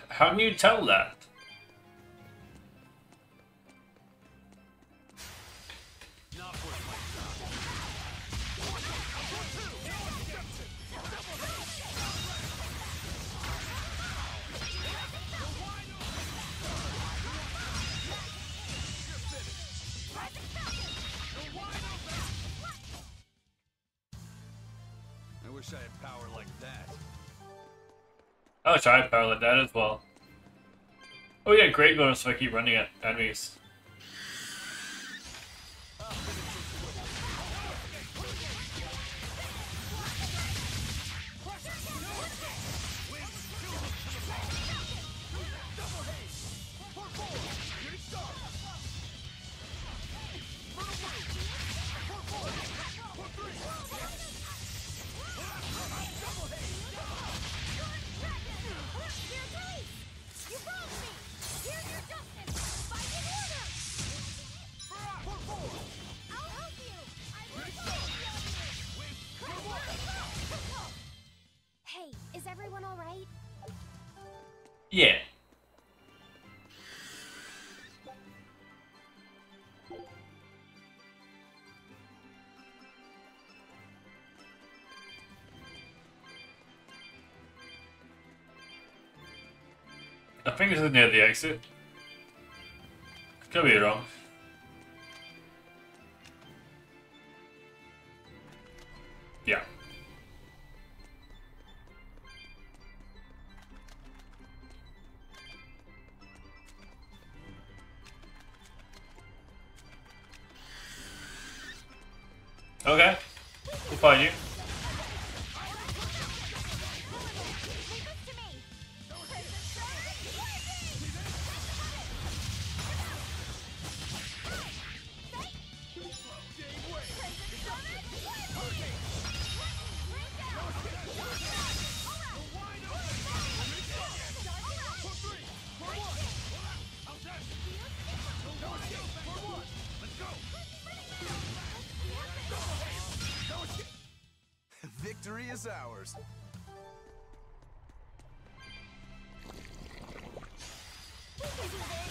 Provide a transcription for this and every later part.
How can you tell that? I wish I had power like that. I'll try power like that as well. Oh yeah, great bonus if I keep running at enemies. Hey, is everyone all right? Yeah. I think this is near the exit. Could be wrong. Yeah. Okay. We'll find you. Victory is ours.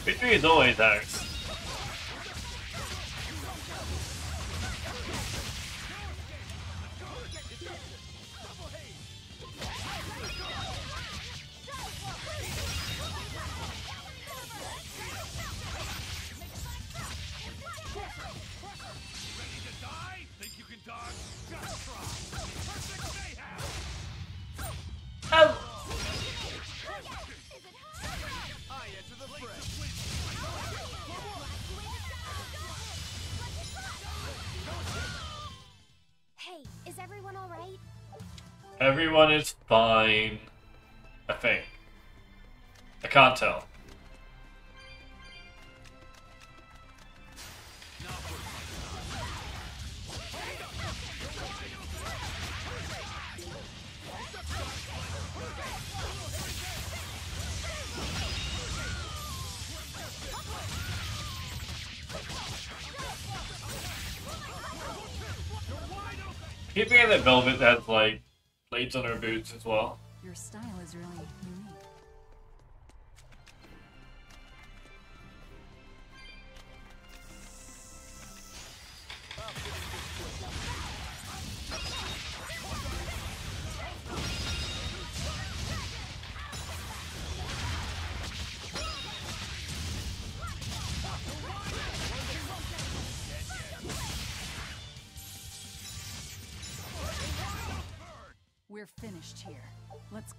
Victory is always ours. Oh! Hey, is everyone all right? Everyone is fine. I think. I can't tell. Keep thinking that Velvet has like plates on her boots as well. Your style is really unique. We're finished here. Let's...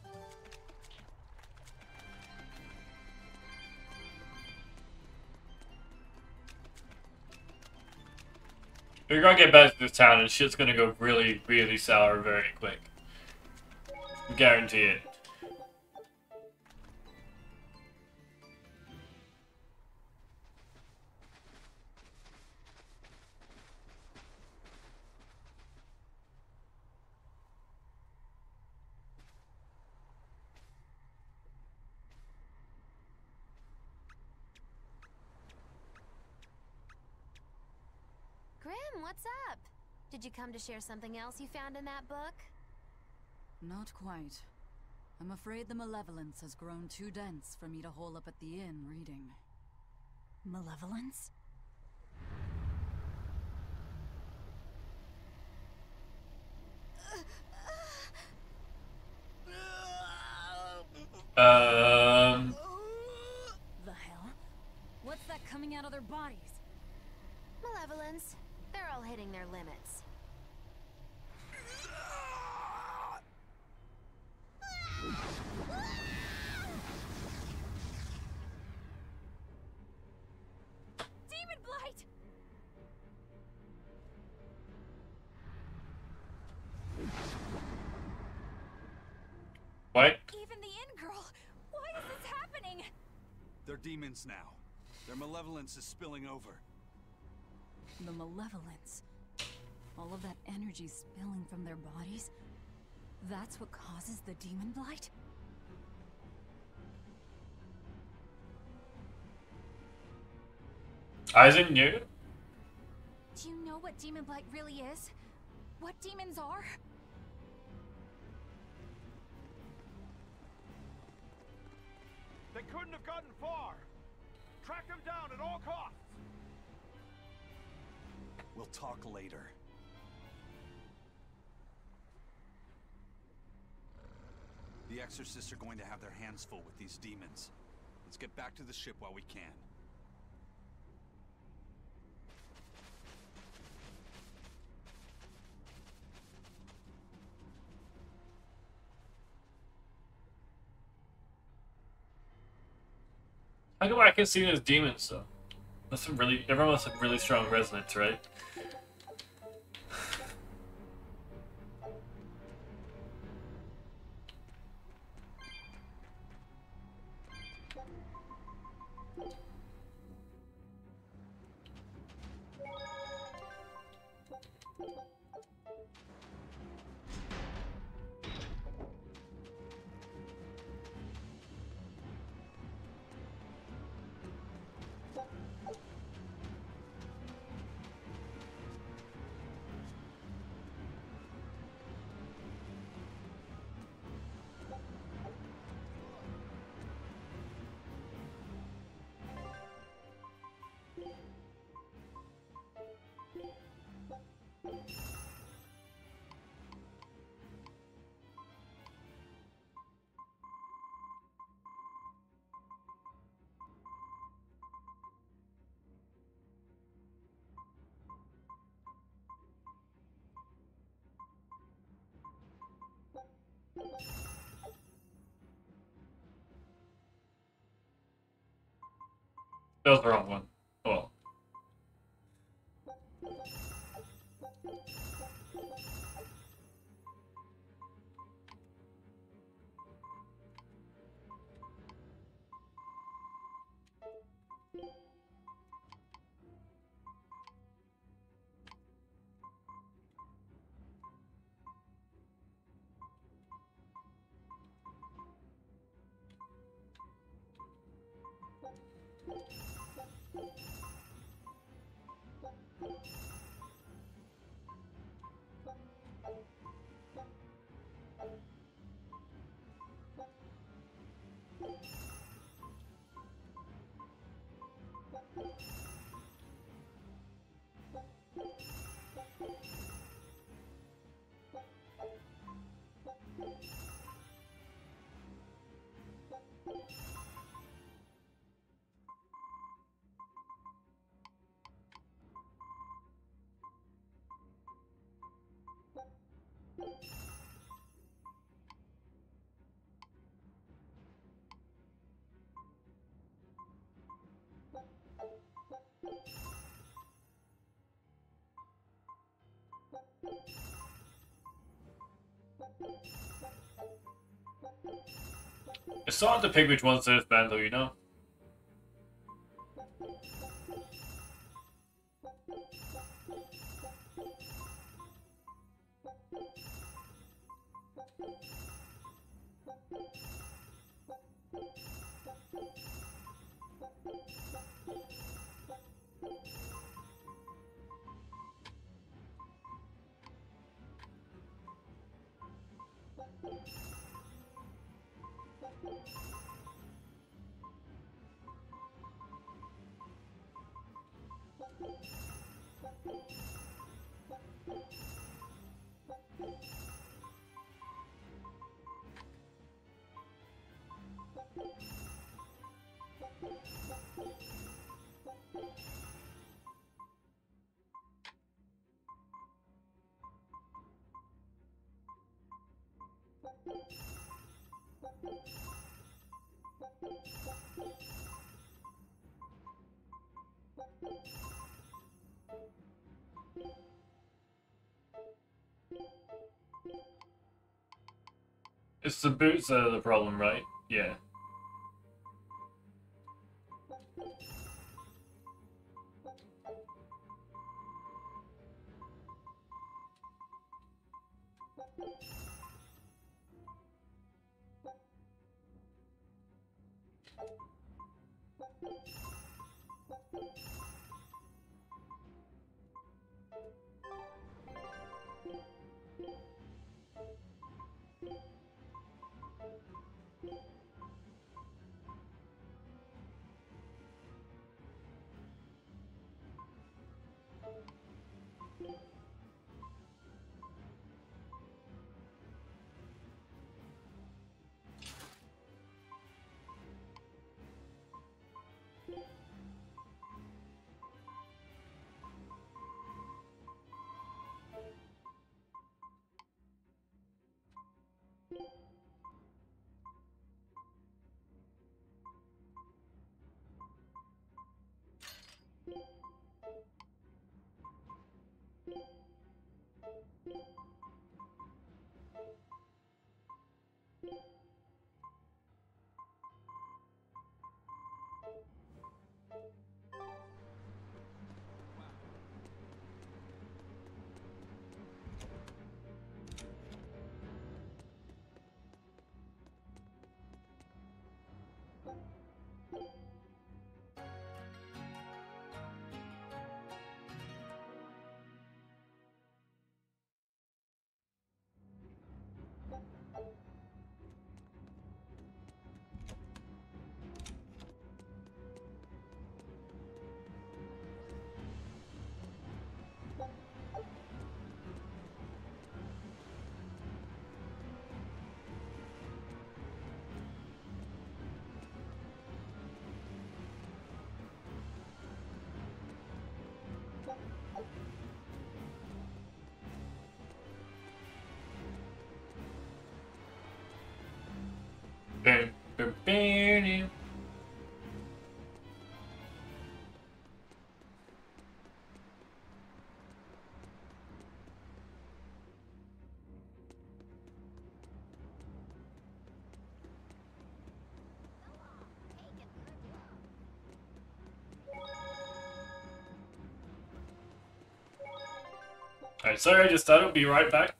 We're gonna get back to this town and shit's gonna go really, really sour very quick. Guarantee it. Grim, what's up? Did you come to share something else you found in that book? Not quite. I'm afraid the malevolence has grown too dense for me to hole up at the inn reading. Malevolence? The hell? What's that coming out of their bodies? Malevolence. They're all hitting their limits. Demon Blight! What? Even the inn girl! Why is this happening? They're demons now. Their malevolence is spilling over. The malevolence. All of that energy spilling from their bodies? That's what causes the demon blight? Aizen knew? Do you know what demon blight really is? What demons are? They couldn't have gotten far. Track them down at all costs. We'll talk later. The exorcists are going to have their hands full with these demons. Let's get back to the ship while we can. How come I can see those demons though? That's really, everyone must have really strong resonance, right? That was the wrong one. Oh well. It's hard to pick which one's the band though, you know? It's the boots that are the problem, right? Yeah. Bam, bam, bam. Alright, sorry I just started. Be right back.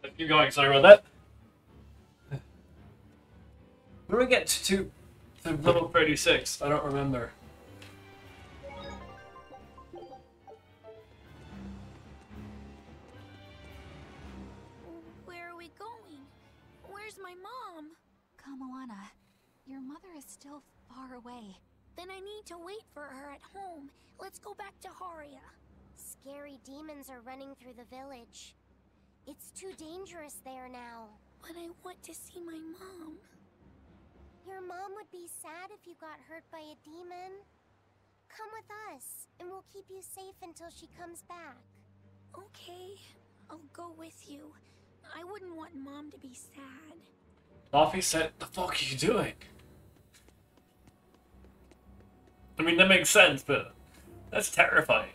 Let's keep going. Sorry about that. Where do we get to level 36? I don't remember. Where are we going? Where's my mom? Kamoana, your mother is still far away. Then I need to wait for her at home. Let's go back to Haria. Scary demons are running through the village. It's too dangerous there now. But I want to see my mom. Your mom would be sad if you got hurt by a demon. Come with us, and we'll keep you safe until she comes back. Okay, I'll go with you. I wouldn't want Mom to be sad. Luffy said, "The fuck are you doing?" I mean, that makes sense, but that's terrifying.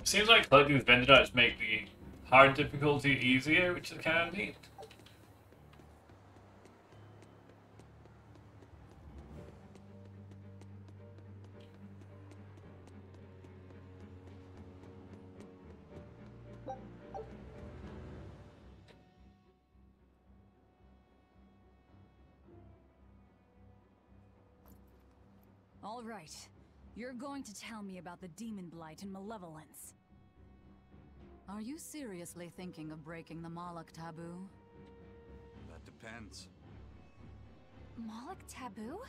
Seems like collecting these vendor dice make the hard difficulty easier, which is kind of neat. All right. You're going to tell me about the demon blight and malevolence. Are you seriously thinking of breaking the Moloch taboo? That depends. Moloch taboo?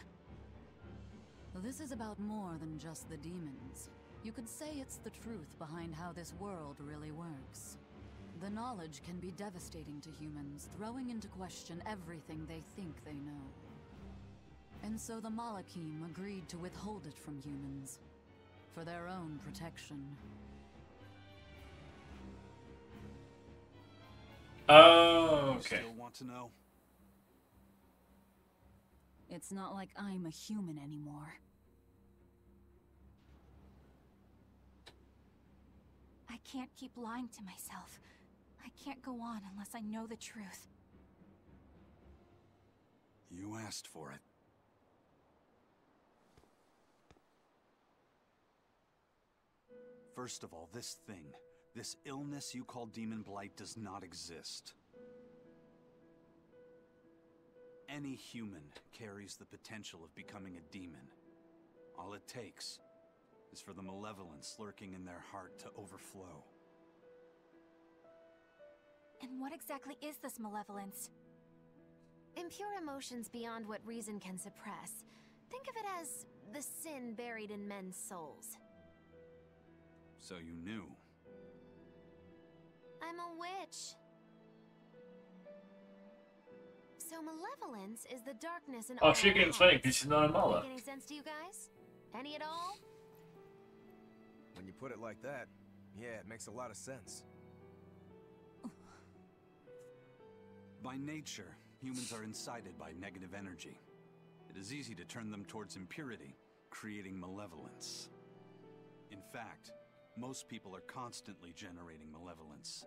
This is about more than just the demons. You could say it's the truth behind how this world really works. The knowledge can be devastating to humans, throwing into question everything they think they know. And so the Malachim agreed to withhold it from humans, for their own protection. Oh, okay. Still want to know? It's not like I'm a human anymore. I can't keep lying to myself. I can't go on unless I know the truth. You asked for it. First of all, this thing, this illness you call Demon Blight does not exist. Any human carries the potential of becoming a demon. All it takes is for the malevolence lurking in their heart to overflow. And what exactly is this malevolence? Impure emotions beyond what reason can suppress. Think of it as the sin buried in men's souls. So you knew. I'm a witch. So malevolence is the darkness in Oh, all she our can explain hearts. because she's not a Moloch. Make any sense to you guys? Any at all? When you put it like that, yeah, it makes a lot of sense. By nature, humans are incited by negative energy. It is easy to turn them towards impurity, creating malevolence. In fact, most people are constantly generating malevolence.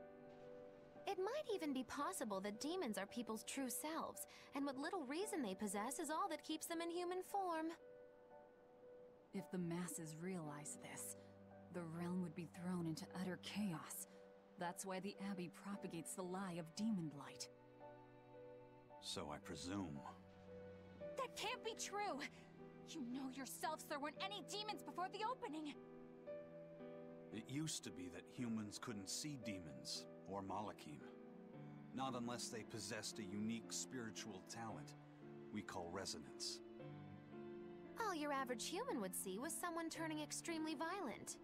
It might even be possible that demons are people's true selves, and what little reason they possess is all that keeps them in human form. If the masses realize this, the realm would be thrown into utter chaos. That's why the Abbey propagates the lie of demon blight. So I presume. That can't be true! You know yourselves there weren't any demons before the opening! It used to be that humans couldn't see demons, or Malachim. Not unless they possessed a unique spiritual talent we call resonance. All your average human would see was someone turning extremely violent.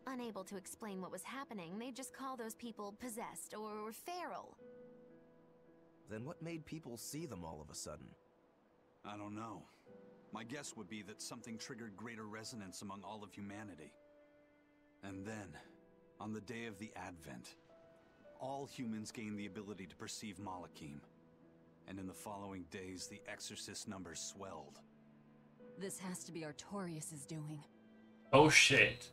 Unable to explain what was happening, they'd just call those people possessed or feral. Then what made people see them all of a sudden? I don't know. My guess would be that something triggered greater resonance among all of humanity. And then, on the day of the Advent, all humans gained the ability to perceive Malachim. And in the following days, the Exorcist numbers swelled. This has to be Artorius' doing. Oh shit.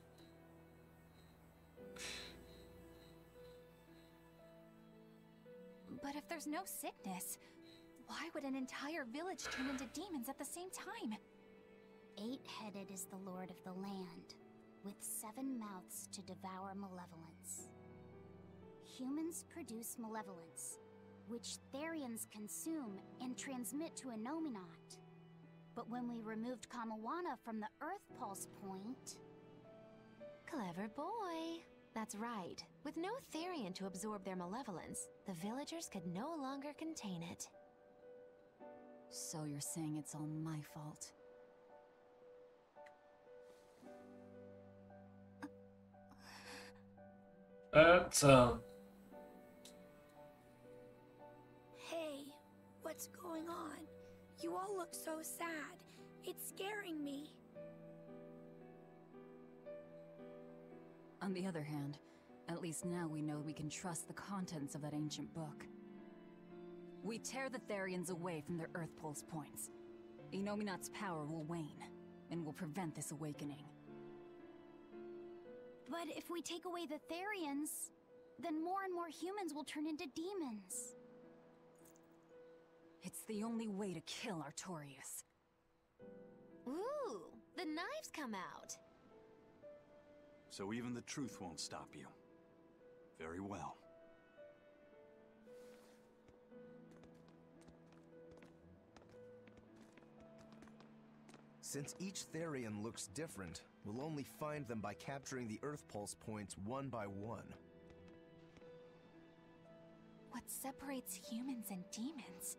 But if there's no sickness, why would an entire village turn into demons at the same time? 8-headed is the lord of the land, with 7 mouths to devour malevolence. Humans produce malevolence, which Therions consume and transmit to Ennominat. But when we removed Kamawana from the Earth Pulse point... Clever boy. That's right. With no Therion to absorb their malevolence, the villagers could no longer contain it. So you're saying it's all my fault? Hey, what's going on? You all look so sad. It's scaring me. On the other hand, at least now we know we can trust the contents of that ancient book. We tear the Therions away from their Earth Pulse points. Ennominat's power will wane, and will prevent this awakening. But if we take away the Therions, then more and more humans will turn into demons. It's the only way to kill Artorius. Ooh, the knives come out. So even the truth won't stop you. Very well. Since each Therion looks different, we'll only find them by capturing the Earth Pulse points one by one. What separates humans and demons?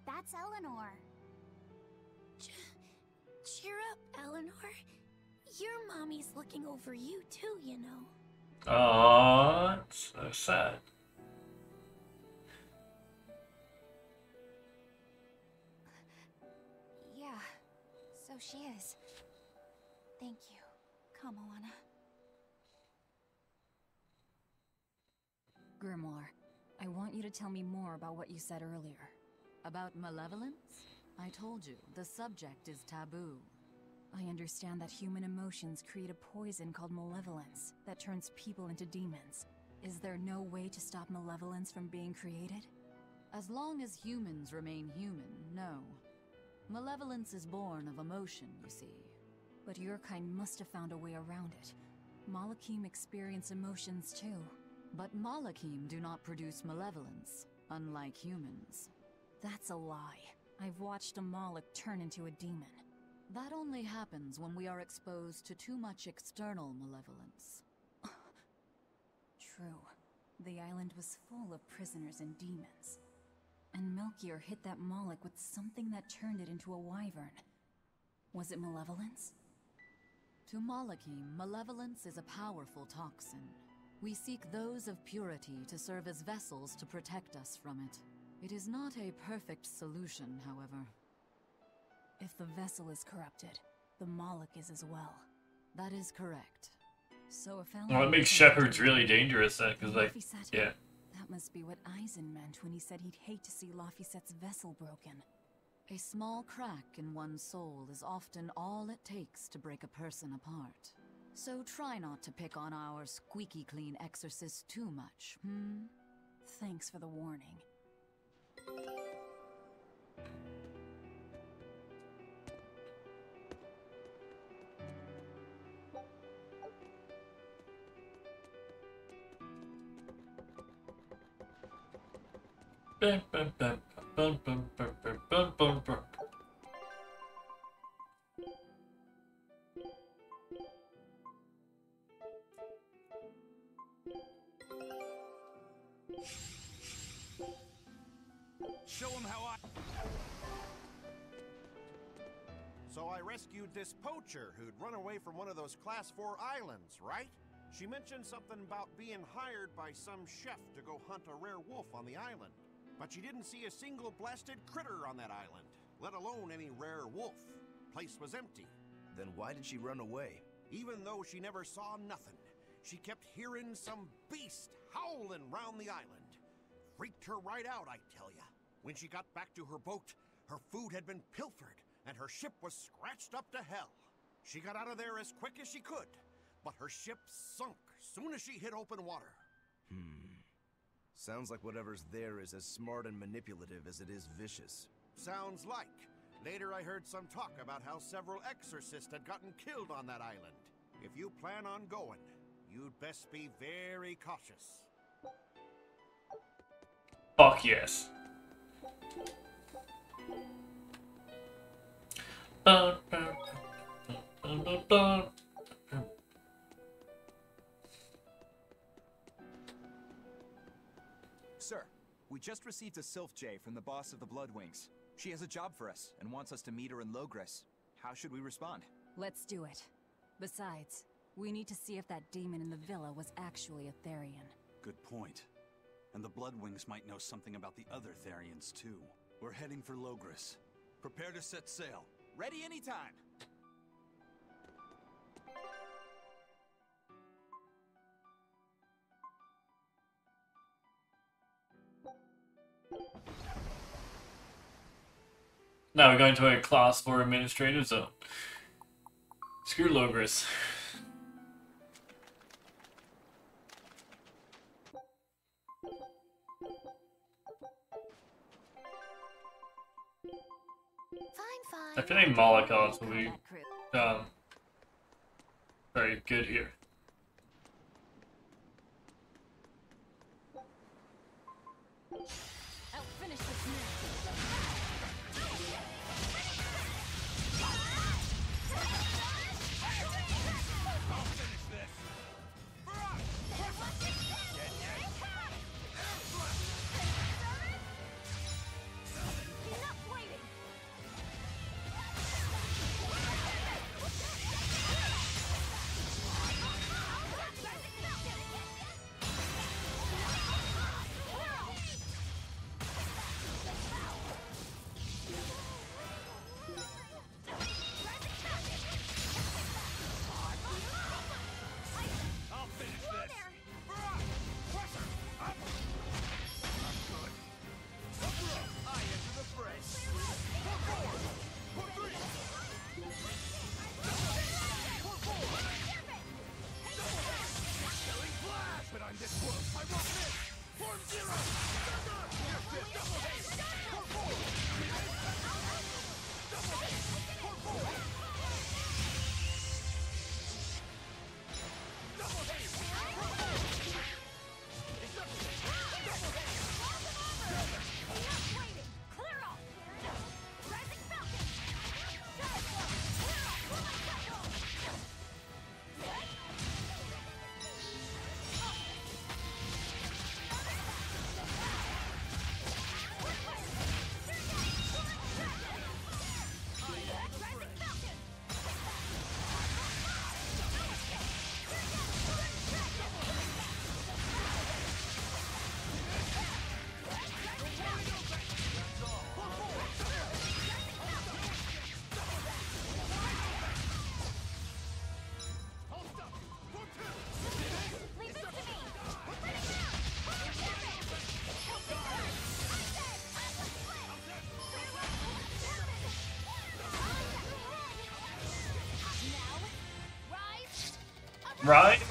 That's Eleanor. Cheer up, Eleanor. Your mommy's looking over you too, you know. Aww, that's so sad. Yeah, so she is. Thank you, Kamawana. Grimoire, I want you to tell me more about what you said earlier. About malevolence? I told you, the subject is taboo. I understand that human emotions create a poison called malevolence that turns people into demons. Is there no way to stop malevolence from being created? As long as humans remain human, no. Malevolence is born of emotion, you see. But your kind must have found a way around it. Malachim experience emotions too. But Malachim do not produce malevolence, unlike humans. That's a lie. I've watched a Malak turn into a demon. That only happens when we are exposed to too much external malevolence. True. The island was full of prisoners and demons. And Melchior hit that Malak with something that turned it into a wyvern. Was it malevolence? To Malachim, malevolence is a powerful toxin. We seek those of purity to serve as vessels to protect us from it. It is not a perfect solution, however. If the vessel is corrupted, the Malak is as well. That is correct. So if Well, it makes shepherds really dangerous then, because like, Laphicet, yeah. that must be what Eisen meant when he said he'd hate to see Laphicet's vessel broken. A small crack in one's soul is often all it takes to break a person apart. So try not to pick on our squeaky clean exorcist too much, hmm? Thanks for the warning. Bum, bum, bum, bum, bum, bum, bum, bum, bum, bum. Show him how I... So I rescued this poacher who'd run away from one of those Class 4 islands, right? She mentioned something about being hired by some chef to go hunt a rare wolf on the island. But she didn't see a single blasted critter on that island, let alone any rare wolf. Place was empty. Then why did she run away? Even though she never saw nothing, she kept hearing some beast howling round the island. Freaked her right out, I tell ya. When she got back to her boat, her food had been pilfered, and her ship was scratched up to hell. She got out of there as quick as she could, but her ship sunk soon as she hit open water. Sounds like whatever's there is as smart and manipulative as it is vicious. Sounds like. Later I heard some talk about how several exorcists had gotten killed on that island. If you plan on going, you'd best be very cautious. Fuck yes. Sir, we just received a Sylph J from the boss of the Bloodwings. She has a job for us and wants us to meet her in Logres. How should we respond? Let's do it. Besides, we need to see if that demon in the villa was actually a Therion. Good point. And the Bloodwings might know something about the other Therions, too. We're heading for Logres. Prepare to set sail. Ready anytime! Now we're going to a class 4 administrative zone. Screw Logres. Fine. I feel like Molokovs will be very good here. I'll finish this now. Right?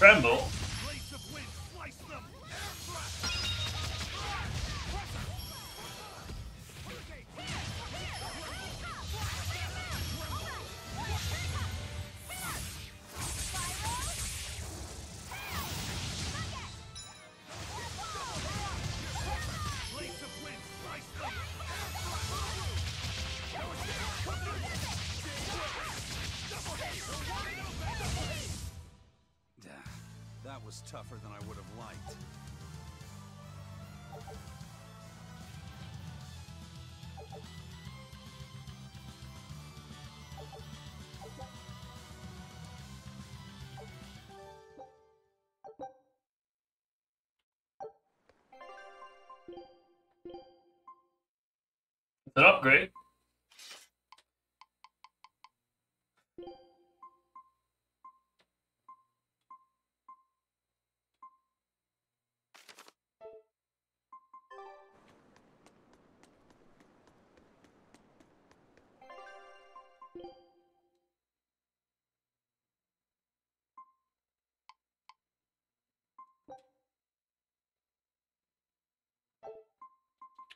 Tremble. That was tougher than I would have liked. It's an upgrade.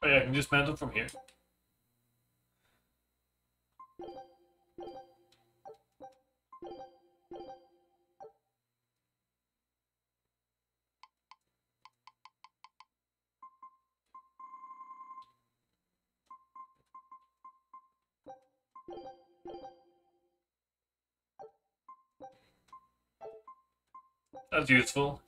Oh yeah, I can dismantle from here. That's useful.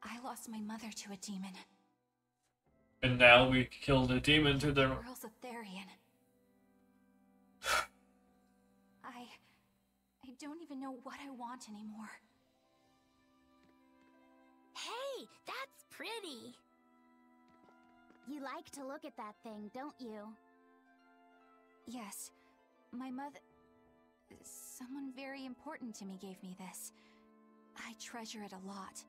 I lost my mother to a demon. And now we killed a demon to their... The girl's a Therion. I don't even know what I want anymore. Hey, that's pretty. You like to look at that thing, don't you? Yes, my mother... Someone very important to me gave me this. I treasure it a lot.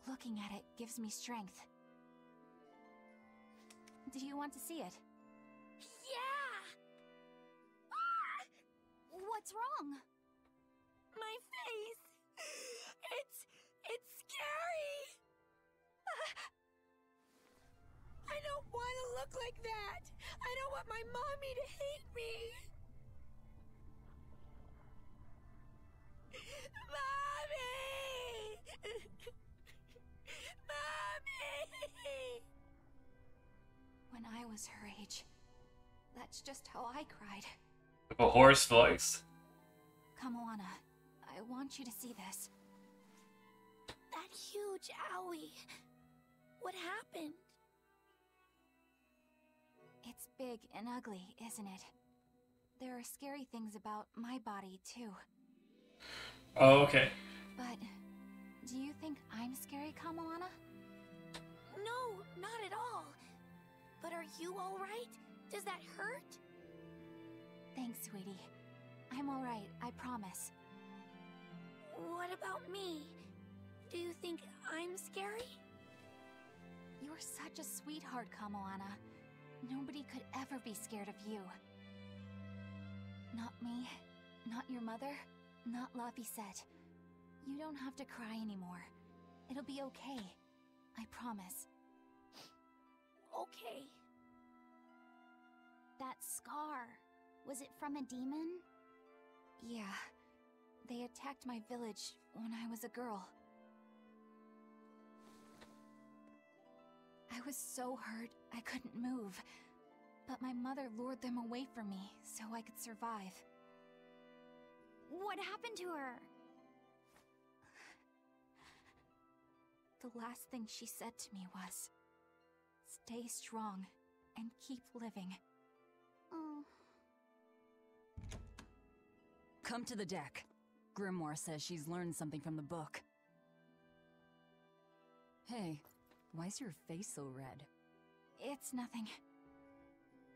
Looking at it gives me strength. Do you want to see it? Yeah! Ah! What's wrong? My face! It's scary! I don't want to look like that! I don't want my mommy to hate me! Mommy! Mommy! When I was her age, that's just how I cried. With a hoarse voice. Kamoana, I want you to see this. That huge owie. What happened? It's big and ugly, isn't it? There are scary things about my body, too. Oh, okay. But do you think I'm scary, Kamoana? No, not at all. But are you all right? Does that hurt? Thanks, sweetie. I'm all right, I promise. What about me? Do you think I'm scary? You're such a sweetheart, Kamoana. Nobody could ever be scared of you. Not me, not your mother, not Laphicet. You don't have to cry anymore. It'll be okay. I promise. Okay. That scar, was it from a demon? Yeah. They attacked my village when I was a girl. I was so hurt I couldn't move. But my mother lured them away from me so I could survive. What happened to her? The last thing she said to me was, "Stay strong and keep living." Oh, Come to the deck. Grimoire says she's learned something from the book. Hey, why's your face so red? It's nothing.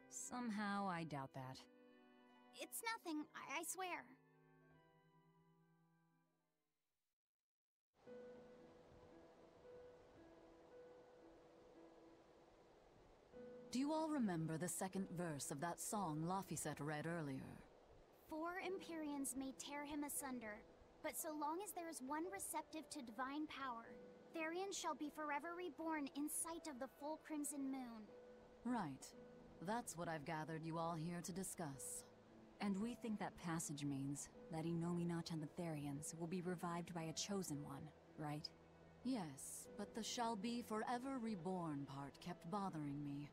Somehow, I doubt that. It's nothing, I swear. Do you all remember the second verse of that song Laphicet read earlier? 4 Empyreans may tear him asunder, but so long as there is one receptive to divine power, Therion shall be forever reborn in sight of the full crimson moon. Right. That's what I've gathered you all here to discuss. And we think that passage means that Innominat and the Therions will be revived by a chosen one, right? Yes, but the shall be forever reborn part kept bothering me.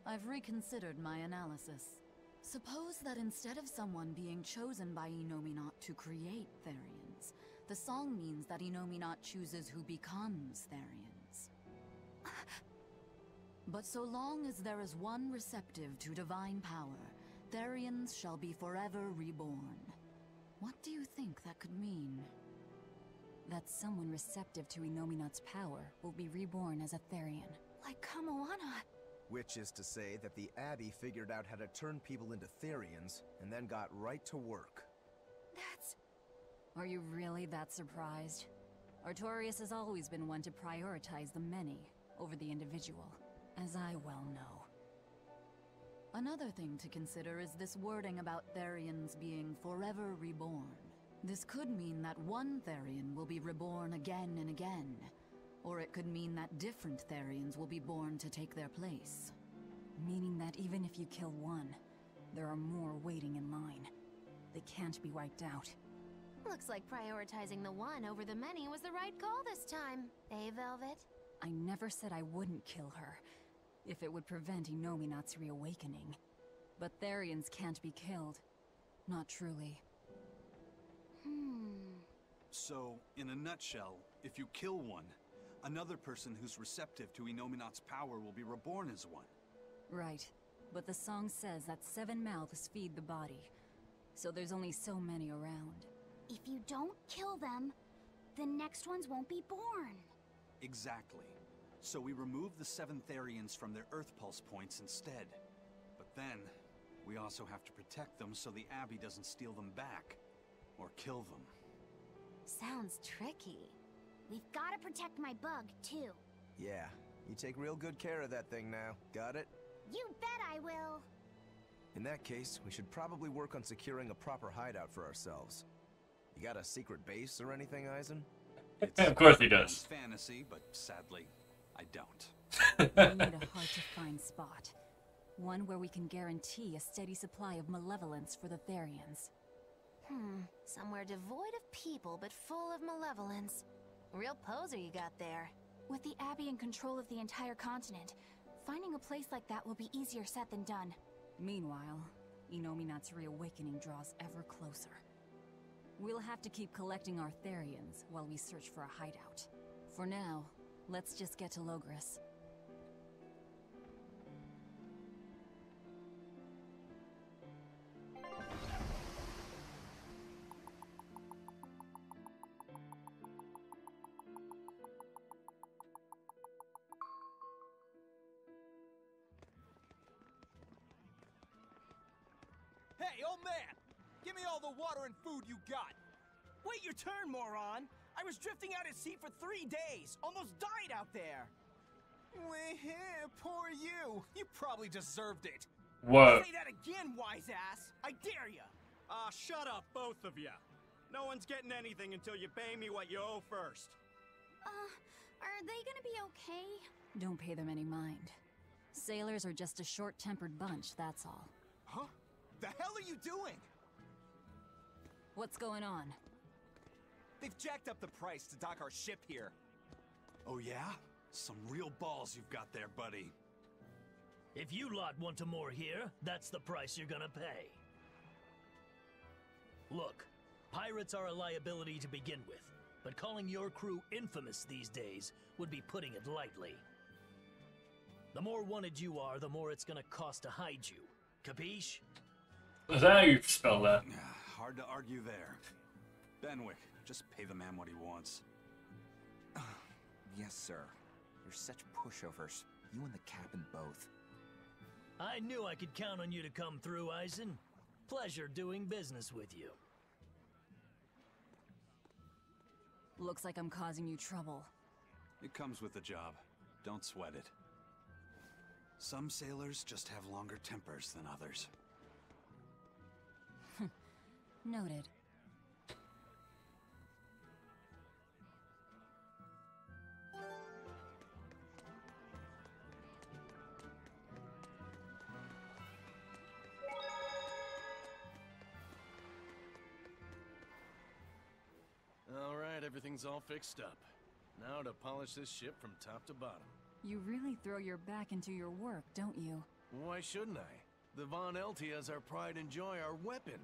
I've reconsidered my analysis. Suppose that instead of someone being chosen by Innominat to create Therions, the song means that Innominat chooses who becomes Therions. But so long as there is one receptive to divine power, Therions shall be forever reborn. What do you think that could mean? That someone receptive to Innominat's power will be reborn as a Therion. Like Kamoana. Which is to say that the Abbey figured out how to turn people into Therions, and then got right to work. That's... Are you really that surprised? Artorias has always been one to prioritize the many over the individual, as I well know. Another thing to consider is this wording about Therions being forever reborn. This could mean that one Therion will be reborn again and again, or it could mean that different Therions will be born to take their place. Meaning that even if you kill one, there are more waiting in line. They can't be wiped out. Looks like prioritizing the one over the many was the right call this time. Eh, Velvet? I never said I wouldn't kill her, if it would prevent Innominat's reawakening. But Therions can't be killed. Not truly. So, in a nutshell, if you kill one, another person who's receptive to Innominat's power will be reborn as one. Right. But the song says that 7 mouths feed the body, so there's only so many around. If you don't kill them, the next ones won't be born. Exactly. So we remove the 7 Therions from their Earth Pulse points instead. But then, we also have to protect them so the Abbey doesn't steal them back. Or kill them. Sounds tricky. We've got to protect my bug, too. Yeah, you take real good care of that thing now. Got it? You bet I will. In that case, we should probably work on securing a proper hideout for ourselves. You got a secret base or anything, Eisen? Of course he does. It's fantasy, but sadly, I don't. We need a hard-to-find spot. One where we can guarantee a steady supply of malevolence for the Therions. Somewhere devoid of people but full of malevolence. Real poser you got there. With the Abbey in control of the entire continent, finding a place like that will be easier said than done. Meanwhile, Innominat's reawakening draws ever closer. We'll have to keep collecting our Therions while we search for a hideout. For now, let's just get to Logris. Hey, old man! Give me all the water and food you got! Wait your turn, moron! I was drifting out at sea for 3 days! Almost died out there! Wait here, poor you! You probably deserved it! Whoa. Say that again, wise ass! I dare ya! Shut up, both of you! No one's getting anything until you pay me what you owe first. Are they gonna be okay? Don't pay them any mind. Sailors are just a short-tempered bunch, that's all. Huh? The hell are you doing? What's going on? They've jacked up the price to dock our ship here. Oh yeah? Some real balls you've got there, buddy. If you lot want to moor here, that's the price you're gonna pay. Look, pirates are a liability to begin with, but calling your crew infamous these days would be putting it lightly. The more wanted you are, the more it's gonna cost to hide you. Capiche? Is that how you spell that? hard to argue there. Benwick, just pay the man what he wants. Yes, sir. You're such pushovers. You and the captain both. I knew I could count on you to come through, Eisen. Pleasure doing business with you. Looks like I'm causing you trouble. It comes with the job. Don't sweat it. Some sailors just have longer tempers than others. Noted. Alright, everything's all fixed up. Now to polish this ship from top to bottom. You really throw your back into your work, don't you? Why shouldn't I? The Von Eltia is our pride and joy, our weapon.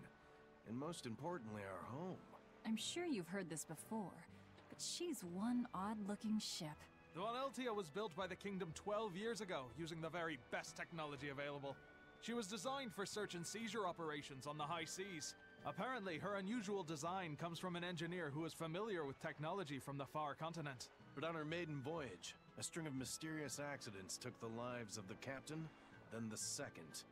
And most importantly, our home. I'm sure you've heard this before, but she's one odd-looking ship. The Von Eltia was built by the Kingdom 12 years ago, using the very best technology available. She was designed for search and seizure operations on the high seas. Apparently, her unusual design comes from an engineer who is familiar with technology from the far continent. But on her maiden voyage, a string of mysterious accidents took the lives of the captain, then the second,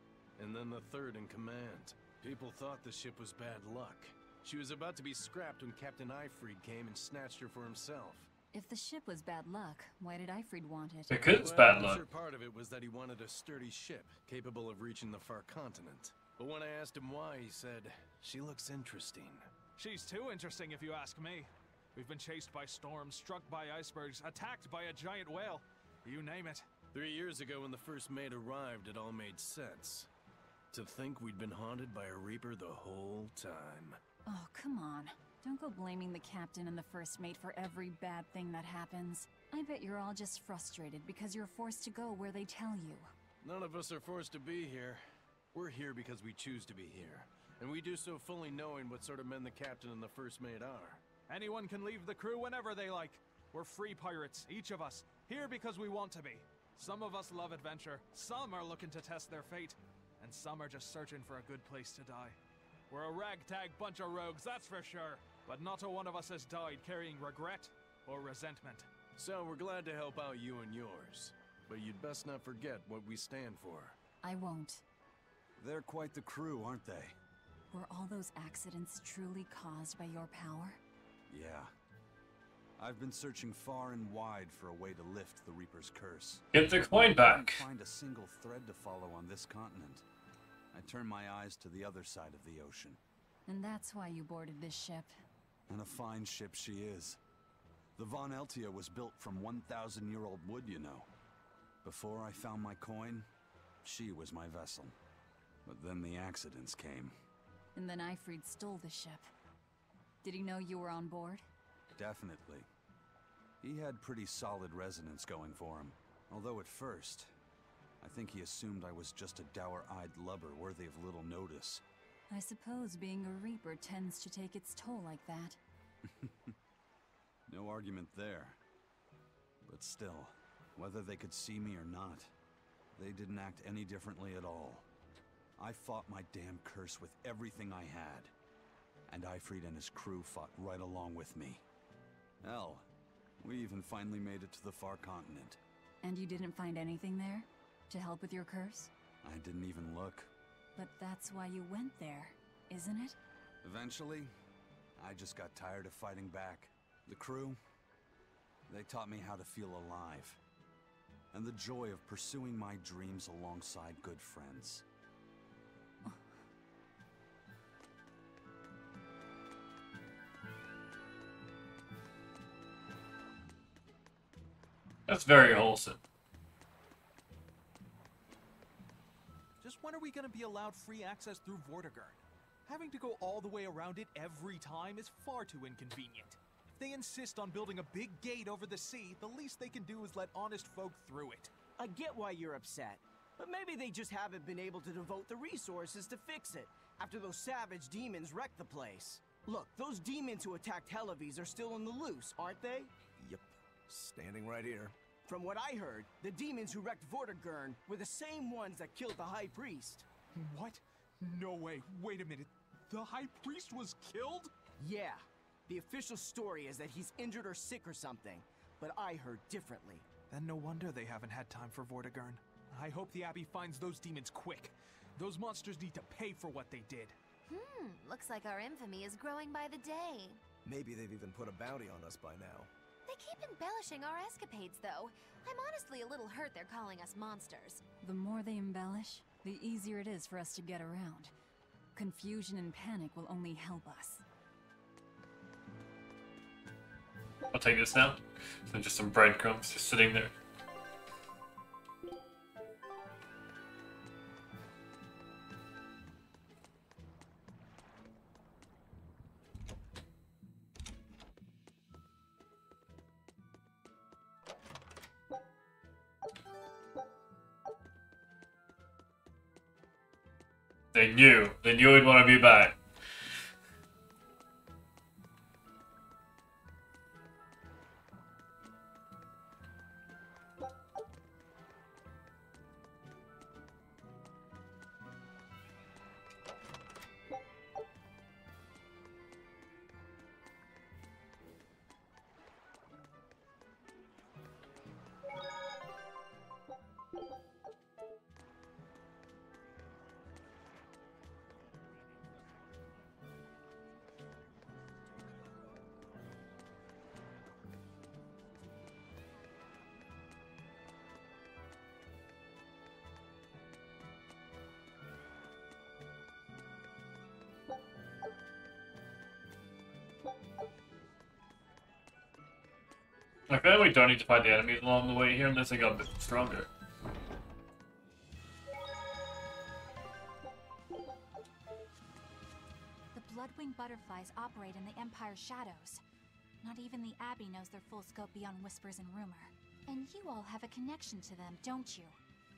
and then the third in command. People thought the ship was bad luck. She was about to be scrapped when Captain Eifried came and snatched her for himself. If the ship was bad luck, why did Eifried want it? Because it's bad luck. I'm sure part of it was that he wanted a sturdy ship, capable of reaching the far continent. But when I asked him why, he said, "She looks interesting." She's too interesting if you ask me. We've been chased by storms, struck by icebergs, attacked by a giant whale. You name it. 3 years ago when the first mate arrived, it all made sense. To think we'd been haunted by a Reaper the whole time. Oh, come on. Don't go blaming the captain and the first mate for every bad thing that happens. I bet you're all just frustrated because you're forced to go where they tell you. None of us are forced to be here. We're here because we choose to be here. And we do so fully knowing what sort of men the captain and the first mate are. Anyone can leave the crew whenever they like. We're free pirates, each of us, here because we want to be. Some of us love adventure, some are looking to test their fate, and some are just searching for a good place to die. We're a ragtag bunch of rogues, that's for sure. But not a one of us has died carrying regret or resentment. So we're glad to help out you and yours. But you'd best not forget what we stand for. I won't. They're quite the crew, aren't they? Were all those accidents truly caused by your power? Yeah. I've been searching far and wide for a way to lift the Reaper's curse. Get the coin back. I couldn't find a single thread to follow on this continent. I turned my eyes to the other side of the ocean. And that's why you boarded this ship. And a fine ship she is. The Von Eltia was built from 1,000-year-old wood, you know. Before I found my coin, she was my vessel. But then the accidents came. And then Eifried stole the ship. Did he know you were on board? Definitely. He had pretty solid resonance going for him. Although at first, I think he assumed I was just a dour-eyed lubber worthy of little notice. I suppose being a Reaper tends to take its toll like that. No argument there. But still, whether they could see me or not, they didn't act any differently at all. I fought my damn curse with everything I had. And Eifried and his crew fought right along with me. Hell, we even finally made it to the far continent. And you didn't find anything there? To help with your curse? I didn't even look. But that's why you went there, isn't it? Eventually, I just got tired of fighting back. The crew, they taught me how to feel alive. And the joy of pursuing my dreams alongside good friends. That's very wholesome. Just when are we gonna be allowed free access through Vortigern? Having to go all the way around it every time is far too inconvenient. If they insist on building a big gate over the sea, the least they can do is let honest folk through it. I get why you're upset, but maybe they just haven't been able to devote the resources to fix it after those savage demons wrecked the place. Look, those demons who attacked Helavis are still on the loose, aren't they? Yep. Standing right here. From what I heard, the demons who wrecked Vortigern were the same ones that killed the High Priest. What? No way. Wait a minute. The High Priest was killed? Yeah. The official story is that he's injured or sick or something, but I heard differently. Then no wonder they haven't had time for Vortigern. I hope the Abbey finds those demons quick. Those monsters need to pay for what they did. Looks like our infamy is growing by the day. Maybe they've even put a bounty on us by now. They keep embellishing our escapades, though. I'm honestly a little hurt they're calling us monsters. The more they embellish, the easier it is for us to get around. Confusion and panic will only help us. I'll take this now. So just some breadcrumbs just sitting there. They knew we'd want to be back. I feel like we don't need to fight the enemies along the way here unless they got a bit stronger. The Bloodwing butterflies operate in the Empire's shadows. Not even the Abbey knows their full scope beyond whispers and rumor. And you all have a connection to them, don't you?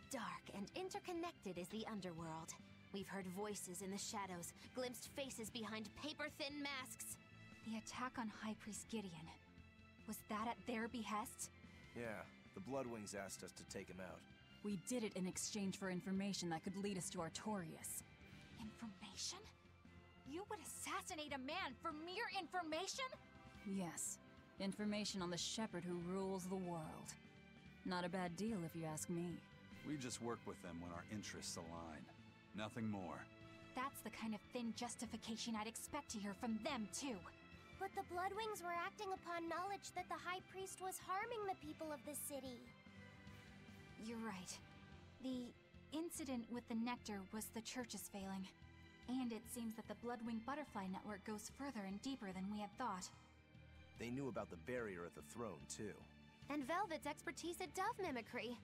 Dark and interconnected is the underworld. We've heard voices in the shadows, glimpsed faces behind paper-thin masks. The attack on High Priest Gideon. Was that at their behest? Yeah, the Bloodwings asked us to take him out. We did it in exchange for information that could lead us to Artorias. Information? You would assassinate a man for mere information? Yes. Information on the shepherd who rules the world. Not a bad deal if you ask me. We just work with them when our interests align. Nothing more. That's the kind of thin justification I'd expect to hear from them, too. But the Bloodwings were acting upon knowledge that the High Priest was harming the people of the city. You're right. The incident with the nectar was the Church's failing. And it seems that the Bloodwing Butterfly Network goes further and deeper than we had thought. They knew about the barrier at the throne, too. And Velvet's expertise at dove mimicry.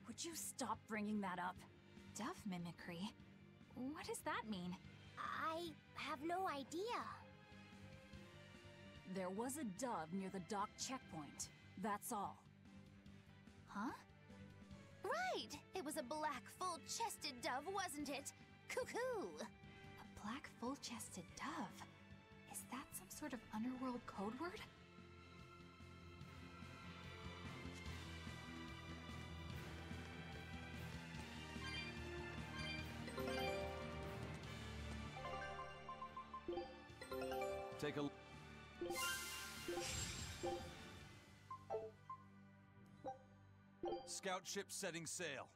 Would you stop bringing that up? Dove mimicry? What does that mean? I have no idea. There was a dove near the dock checkpoint. That's all. Huh? Right! It was a black, full-chested dove, wasn't it? Cuckoo! A black, full-chested dove? Is that some sort of underworld code word? Take a look. Scout ship setting sail.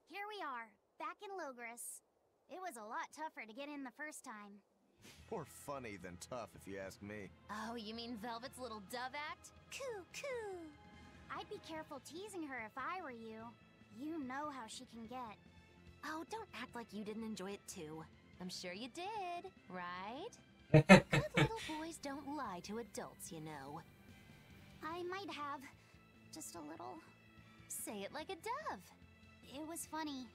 Here we are, back in Logris. It was a lot tougher to get in the first time. More funny than tough, if you ask me. Oh, you mean Velvet's little dove act? Coo-coo! I'd be careful teasing her if I were you. You know how she can get. Oh, don't act like you didn't enjoy it too. I'm sure you did, right? Good little boys don't lie to adults, you know. I might have. Just a little. Say it like a dove. It was funny.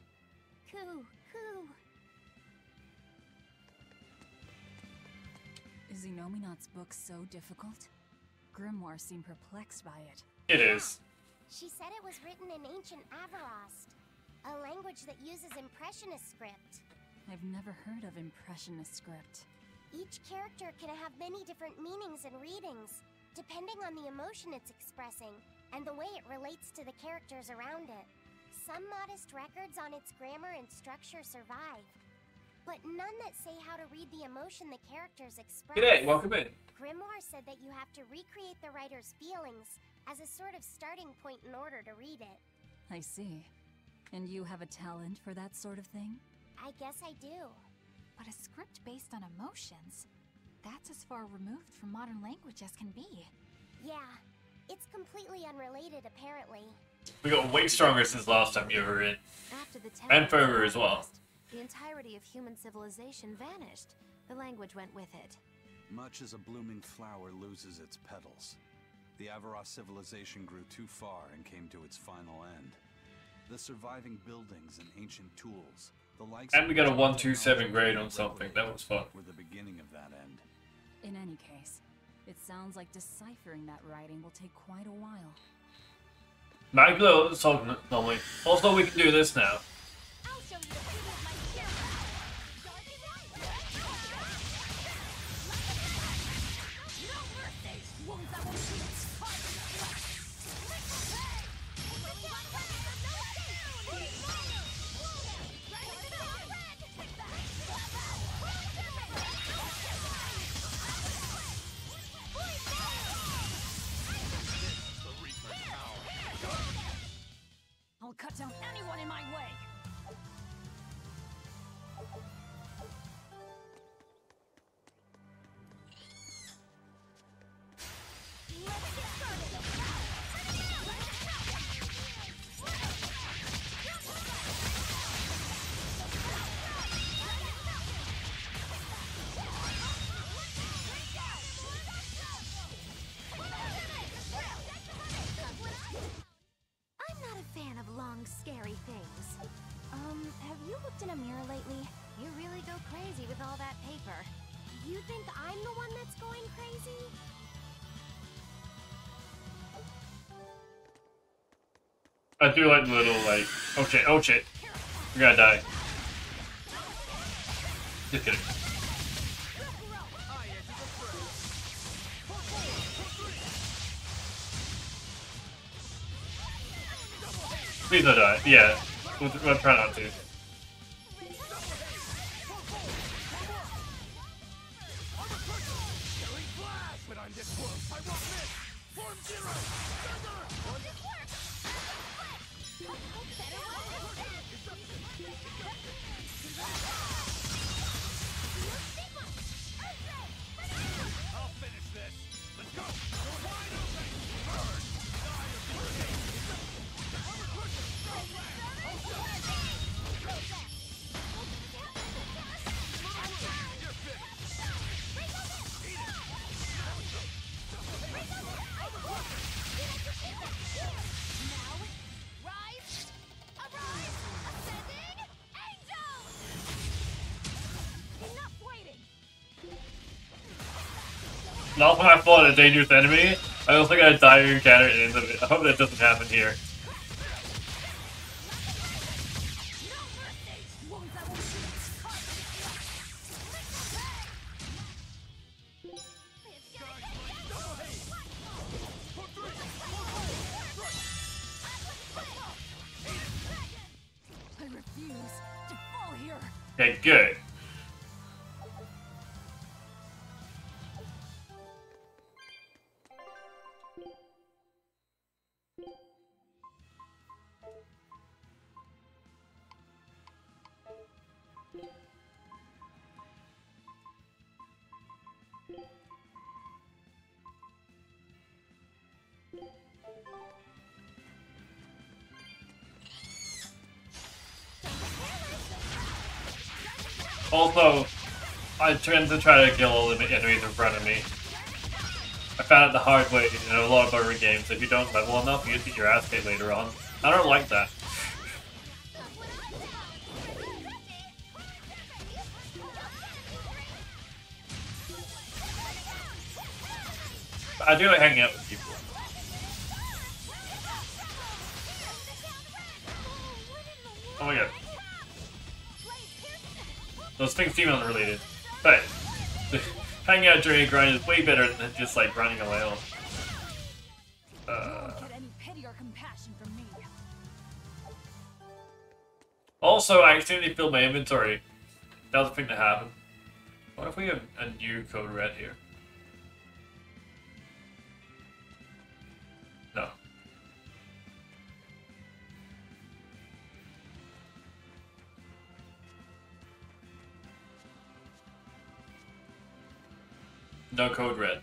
Coo, coo. Is Inominat's book so difficult? Grimoire seemed perplexed by it. It is. She said it was written in ancient Avarost, a language that uses Impressionist script. I've never heard of Impressionist script. Each character can have many different meanings and readings, depending on the emotion it's expressing and the way it relates to the characters around it. Some modest records on its grammar and structure survive, but none that say how to read the emotion the characters express. G'day, welcome in. Grimoire said that you have to recreate the writer's feelings as a sort of starting point in order to read it. I see. And you have a talent for that sort of thing? I guess I do. But a script based on emotions? That's as far removed from modern language as can be. Yeah, it's completely unrelated apparently. We got way stronger since last time you were in. After the And further as well. The entirety of human civilization vanished. The language went with it. Much as a blooming flower loses its petals, the Avaros civilization grew too far and came to its final end. The surviving buildings and ancient tools, the likes And we got a 127 grade on something. That was fun. were the beginning of that end. In any case, it sounds like deciphering that writing will take quite a while. Maglo is talking normally. Also, we can do this now. I'll show you the beauty of my spirit. No mercy! Wounds that will shield spine and flesh! I'll cut down anyone in my way! I'm not a fan of long, scary things. Have you looked in a mirror lately? You really go crazy with all that paper. You think I'm the one that's going crazy? I do like the little, like, oh shit, we're gonna die. Just kidding. Please don't die. Yeah, we'll try not to. Not when I fought a dangerous enemy. I also got a dire encounter at the end of it. I hope that doesn't happen here. I refuse to fall here! Okay, good. Also, I tend to try to kill all the enemies in front of me. I found it the hard way in a lot of other games. If you don't level enough, you just get your ass kicked later on. I don't like that. But I do like hanging out with people. Oh my god. Those things seem unrelated. But hanging out during a grind is way better than just like grinding a whale. Don't get any pity or compassion from me. Also, I accidentally filled my inventory. That was the thing that happened. What if we have a new code red here? No. No code red.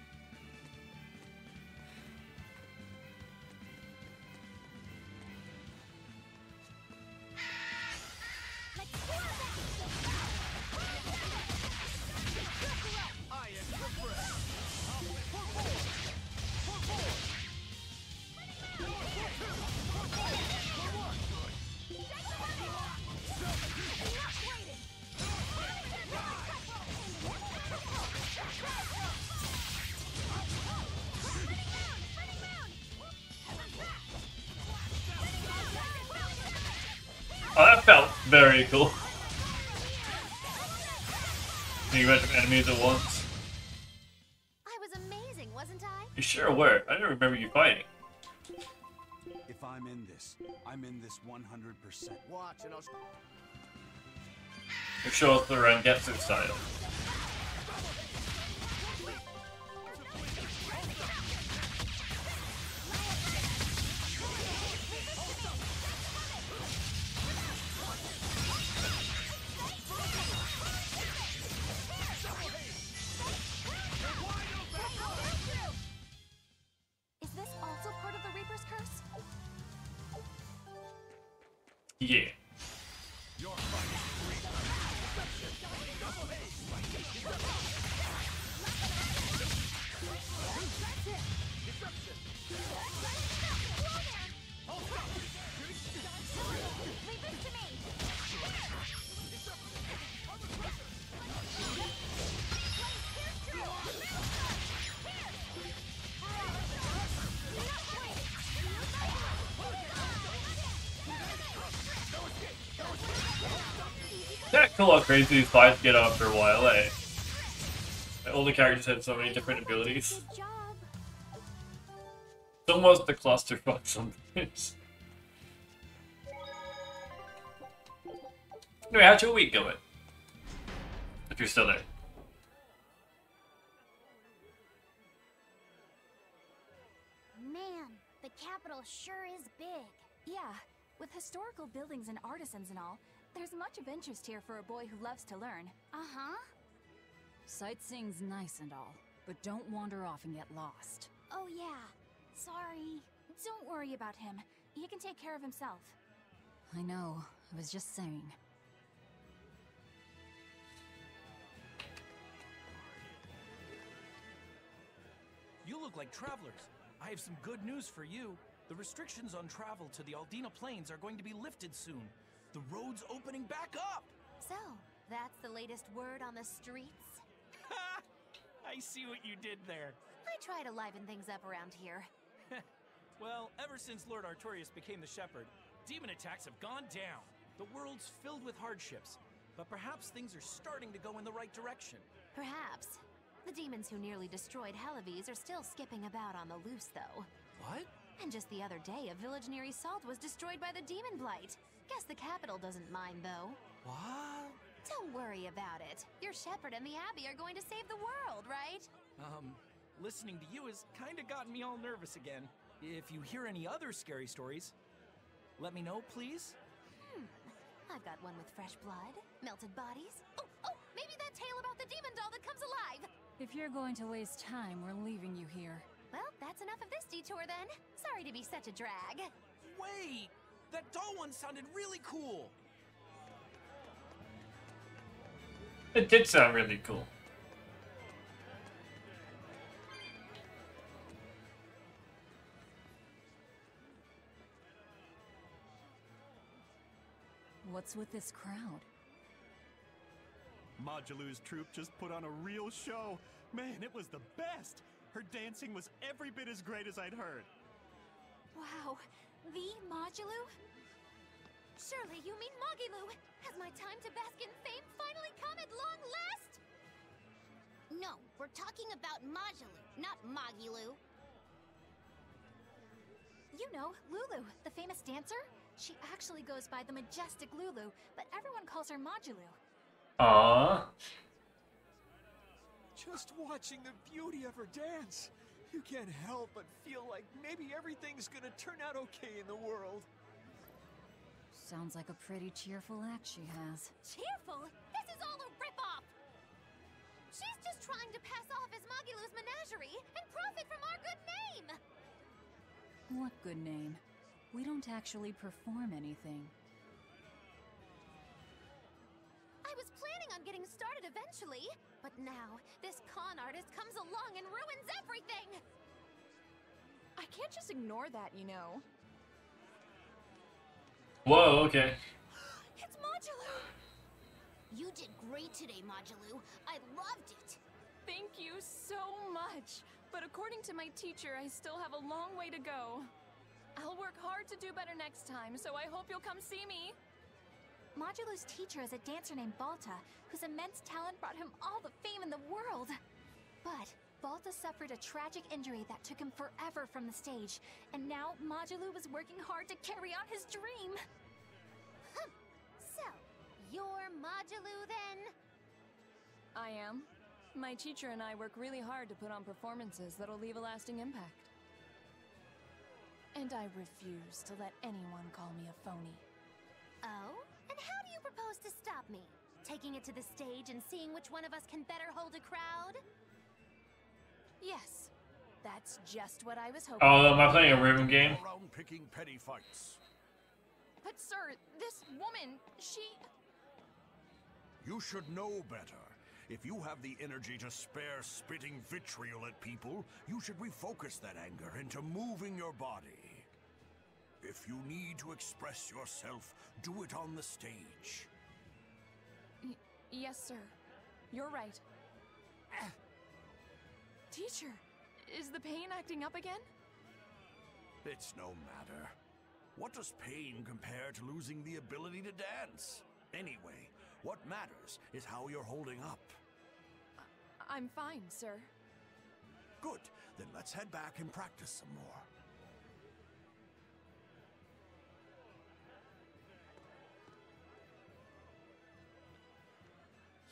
Oh, that felt very cool. You went to enemies at once. I was amazing, wasn't I? You sure were. I don't remember you fighting. If I'm in this 100%. Watch and I'll... It shows the Rangetsu style. Is this also part of the Reaper's curse? Yeah. Yeah, cool how crazy these fights get after a while, eh? All the characters had so many different abilities. It's almost the clusterfuck sometimes. Anyway, how's your week going? If you're still there. Man, the capital sure is big. Yeah, with historical buildings and artisans and all, there's much of interest here for a boy who loves to learn. Uh-huh. Sightseeing's nice and all, but don't wander off and get lost. Oh yeah, sorry. Don't worry about him. He can take care of himself. I know, I was just saying. You look like travelers. I have some good news for you. The restrictions on travel to the Aldina Plains are going to be lifted soon. The road's opening back up! So, that's the latest word on the streets? Ha! I see what you did there. I try to liven things up around here. Well, ever since Lord Artorius became the Shepherd, demon attacks have gone down. The world's filled with hardships, but perhaps things are starting to go in the right direction. Perhaps. The demons who nearly destroyed Halaves are still skipping about on the loose, though. What? And just the other day, a village near Salt was destroyed by the demon blight. Guess the capital doesn't mind, though. What? Don't worry about it. Your shepherd and the Abbey are going to save the world, right? Listening to you has kinda gotten me all nervous again. If you hear any other scary stories, let me know, please. I've got one with fresh blood, melted bodies. Oh, maybe that tale about the demon doll that comes alive! If you're going to waste time, we're leaving you here. Well, that's enough of this detour then. Sorry to be such a drag. Wait! That doll one sounded really cool! It did sound really cool. What's with this crowd? Modulu's troupe just put on a real show. Man, it was the best! Her dancing was every bit as great as I'd heard. Wow, the Modulu? Surely you mean Magilu! Has my time to bask in fame finally come at long last? No, we're talking about Majulu, not Magilu. You know, Lulu, the famous dancer? She actually goes by the majestic Lulu, but everyone calls her Majulu. Aww. Just watching the beauty of her dance, you can't help but feel like maybe everything's gonna turn out okay in the world. Sounds like a pretty cheerful act she has. Cheerful? This is all a ripoff! She's just trying to pass off as Magulu's menagerie and profit from our good name! What good name? We don't actually perform anything. I was planning on getting started eventually, but now this con artist comes along and ruins everything! I can't just ignore that, you know. Whoa, okay. It's Majulu! You did great today, Majulu. I loved it! Thank you so much. But according to my teacher, I still have a long way to go. I'll work hard to do better next time, so I hope you'll come see me. Majulu's teacher is a dancer named Balta, whose immense talent brought him all the fame in the world. But Balta suffered a tragic injury that took him forever from the stage, and now Majulu was working hard to carry on his dream. So, you're Majulu then? I am. My teacher and I work really hard to put on performances that'll leave a lasting impact. And I refuse to let anyone call me a phony. Oh? And how do you propose to stop me? Taking it to the stage and seeing which one of us can better hold a crowd? Yes. That's just what I was hoping. Oh, am I playing a rhythm game? Around picking petty fights. But sir, this woman, she... You should know better. If you have the energy to spare spitting vitriol at people, you should refocus that anger into moving your body. If you need to express yourself, do it on the stage. Yes, sir. You're right. Teacher, is the pain acting up again? It's no matter. What does pain compare to losing the ability to dance? Anyway, what matters is how you're holding up. I'm fine, sir. Good. Then let's head back and practice some more.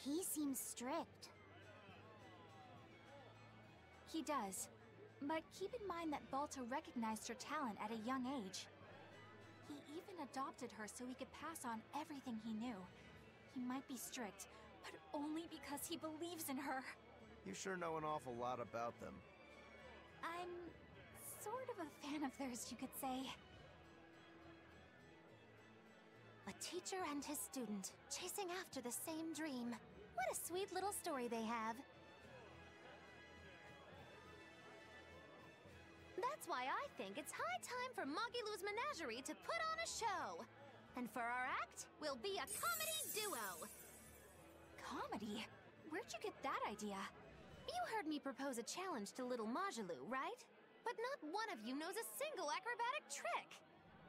He seems strict. He does. But keep in mind that Balta recognized her talent at a young age. He even adopted her so he could pass on everything he knew. He might be strict, but only because he believes in her. You sure know an awful lot about them. I'm sort of a fan of theirs, you could say. A teacher and his student, chasing after the same dream. What a sweet little story they have. That's why I think it's high time for Magulu's Menagerie to put on a show. And for our act, we'll be a comedy duo. Comedy? Where'd you get that idea? You heard me propose a challenge to little Majulu, right? But not one of you knows a single acrobatic trick.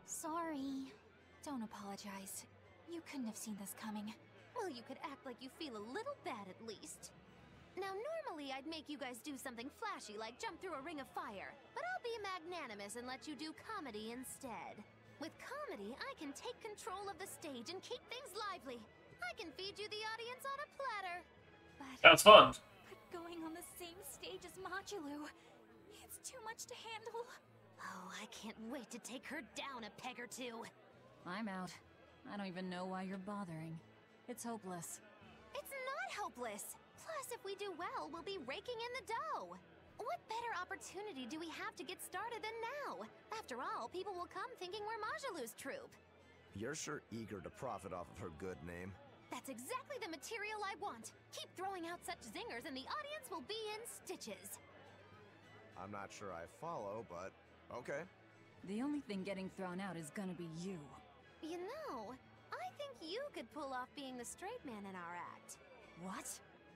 Sorry. Don't apologize. You couldn't have seen this coming. Well, you could act like you feel a little bad at least. Now, normally I'd make you guys do something flashy like jump through a ring of fire, but I'll be magnanimous and let you do comedy instead. With comedy, I can take control of the stage and keep things lively. I can feed you the audience on a platter. But That's fun. going on the same stage as Majulu, it's too much to handle. Oh, I can't wait to take her down a peg or two. I'm out. I don't even know why you're bothering. It's hopeless. It's not hopeless. Plus, if we do well, we'll be raking in the dough. What better opportunity do we have to get started than now? After all, people will come thinking we're Majulu's troupe. You're sure eager to profit off of her good name. That's exactly the material I want. Keep throwing out such zingers and the audience will be in stitches. I'm not sure I follow, but okay. The only thing getting thrown out is gonna be you. You know, I think you could pull off being the straight man in our act. What?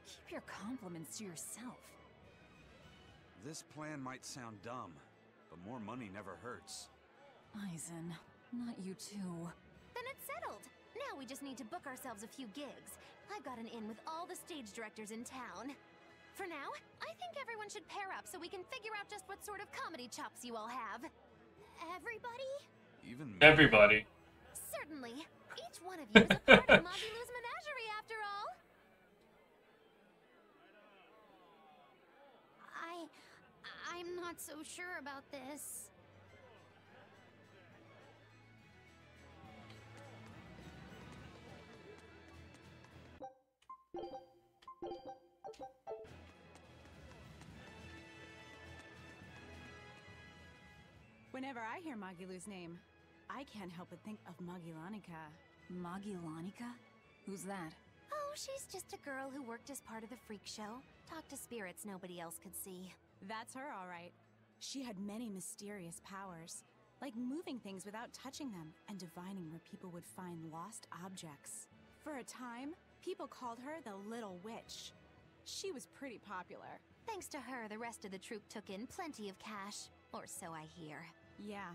Keep your compliments to yourself. This plan might sound dumb, but more money never hurts. Eisen, not you too. Then it's settled. Now we just need to book ourselves a few gigs. I've got an in with all the stage directors in town. For now, I think everyone should pair up so we can figure out just what sort of comedy chops you all have. Everybody? Even me? Everybody. Certainly. Each one of you is a part of Magilou's menagerie, after all. I'm not so sure about this. Whenever I hear Magilou's name, I can't help but think of Magilanica. Magilanica? Who's that? Oh, she's just a girl who worked as part of the freak show. Talked to spirits nobody else could see. That's her, all right. She had many mysterious powers, like moving things without touching them and divining where people would find lost objects. For a time, people called her the Little Witch. She was pretty popular. Thanks to her, the rest of the troupe took in plenty of cash. Or so I hear. Yeah,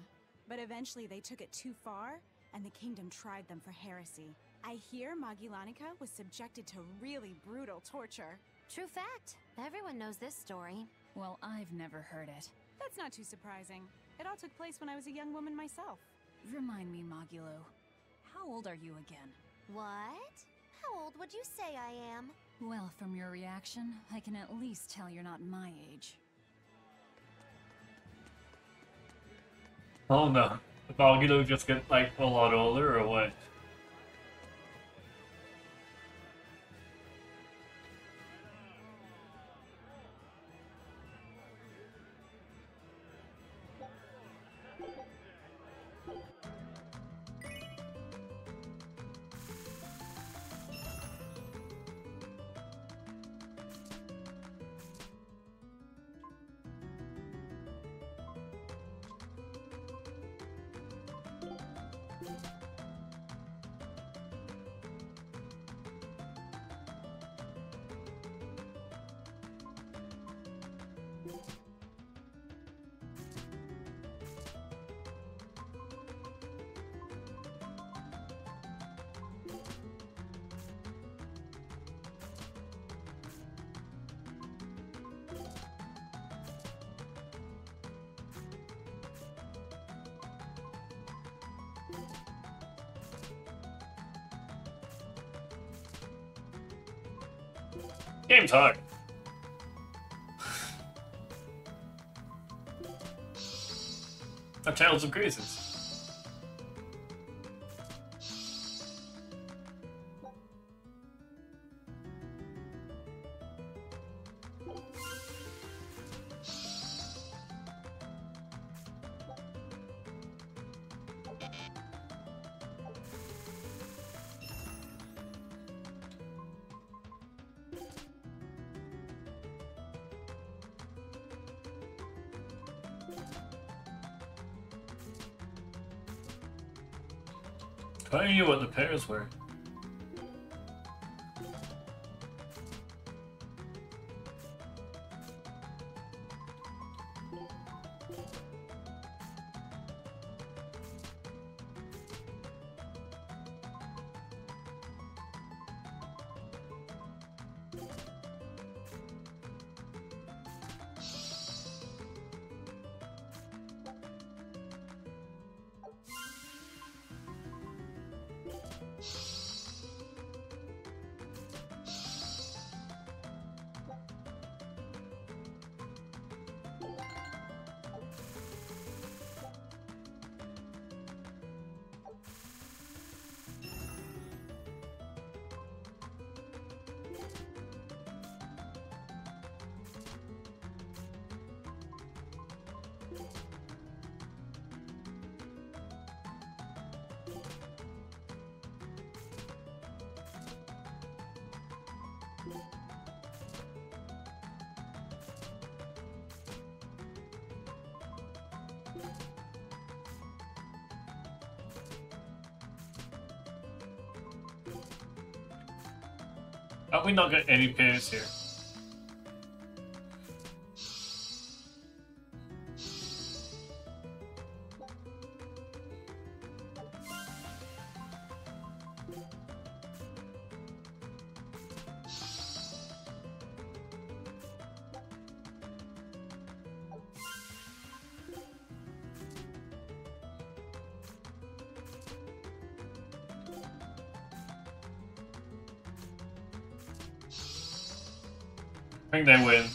but eventually they took it too far, and the kingdom tried them for heresy. I hear Magilanica was subjected to really brutal torture. True fact. Everyone knows this story. Well, I've never heard it. That's not too surprising. It all took place when I was a young woman myself. Remind me, Magilo. How old are you again? What? How old would you say I am? Well, from your reaction, I can at least tell you're not my age. Oh no. Did Magilo just get like a lot older or what? Game's hard. A Tales of Graces. I knew what the pairs were. Have we not got any pairs here? think they win.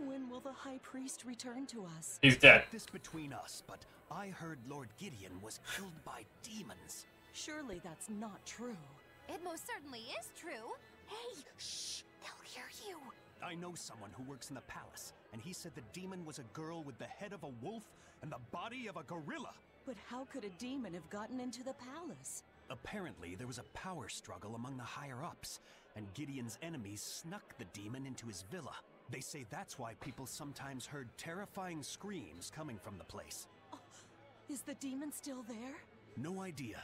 When will the High Priest return to us? He's dead. This between us, but I heard Lord Gideon was killed by demons. Surely that's not true. It most certainly is true. Hey, shh! They'll hear you. I know someone who works in the palace, and he said the demon was a girl with the head of a wolf and the body of a gorilla. But how could a demon have gotten into the palace? Apparently, there was a power struggle among the higher-ups, and Gideon's enemies snuck the demon into his villa. They say that's why people sometimes heard terrifying screams coming from the place. Oh, is the demon still there? No idea.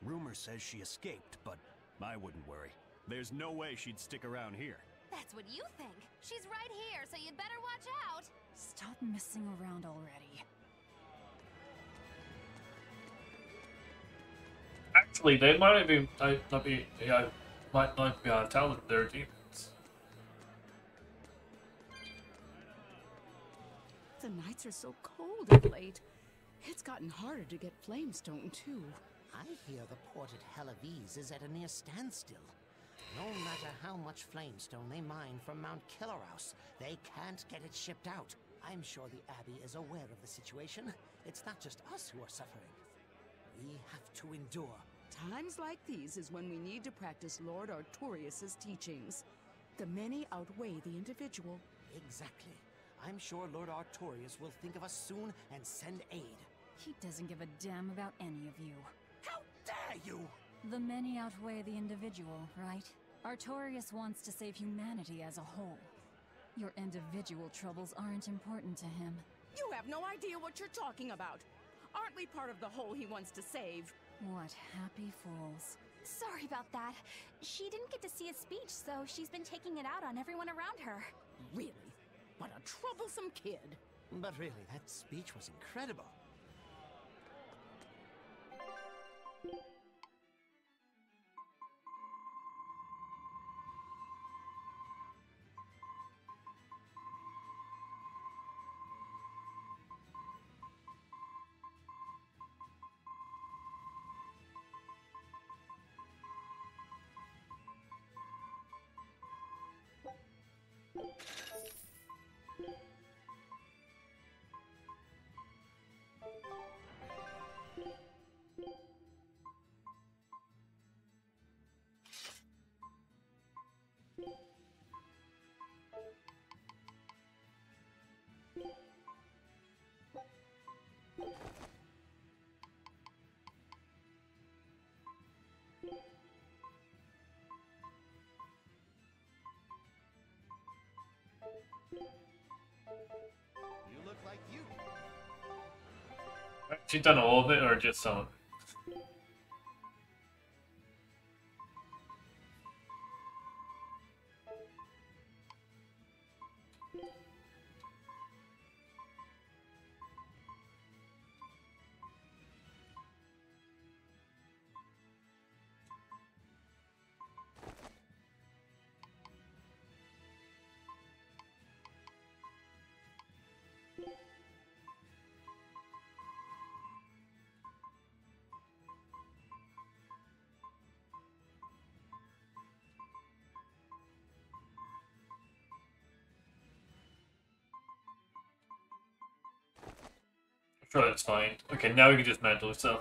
Rumor says she escaped, but I wouldn't worry. There's no way she'd stick around here. That's what you think. She's right here, so you'd better watch out. Stop messing around already. Actually, they might not be talented. They're demons. The nights are so cold of late. It's gotten harder to get flamestone, too. I hear the port at Helavis is at a near standstill. No matter how much flamestone they mine from Mount Kellerouse, they can't get it shipped out. I'm sure the Abbey is aware of the situation. It's not just us who are suffering. We have to endure. Times like these is when we need to practice Lord Artorius' teachings. The many outweigh the individual. Exactly. I'm sure Lord Artorius will think of us soon and send aid. He doesn't give a damn about any of you. How dare you! The many outweigh the individual, right? Artorius wants to save humanity as a whole. Your individual troubles aren't important to him. You have no idea what you're talking about. Aren't we part of the whole he wants to save? What happy fools. Sorry about that. She didn't get to see his speech, so she's been taking it out on everyone around her. Really? What a troublesome kid. But really, that speech was incredible. You look like you. She's done all of it, or just some of it? Sure, that's fine. Okay, now we can just mantle stuff.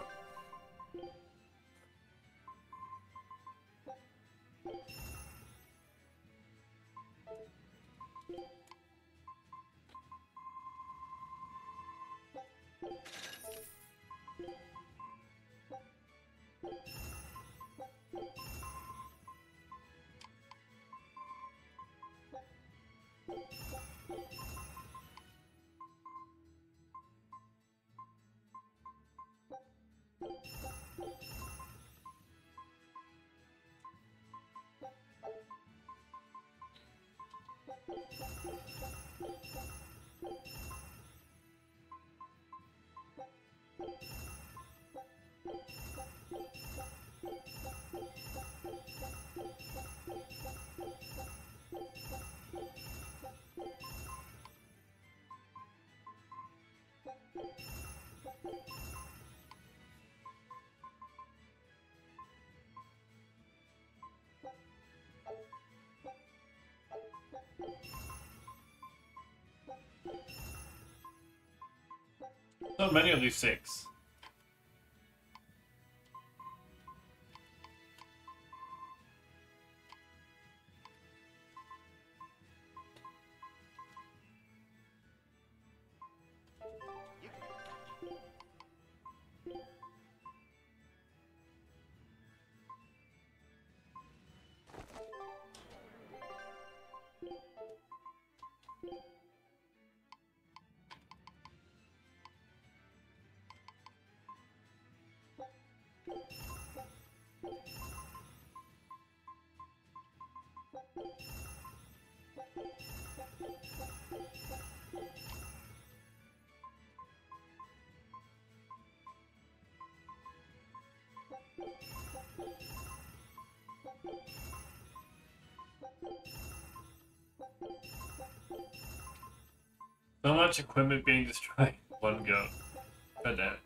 So many of these things. So much equipment being destroyed in one go. God damn it.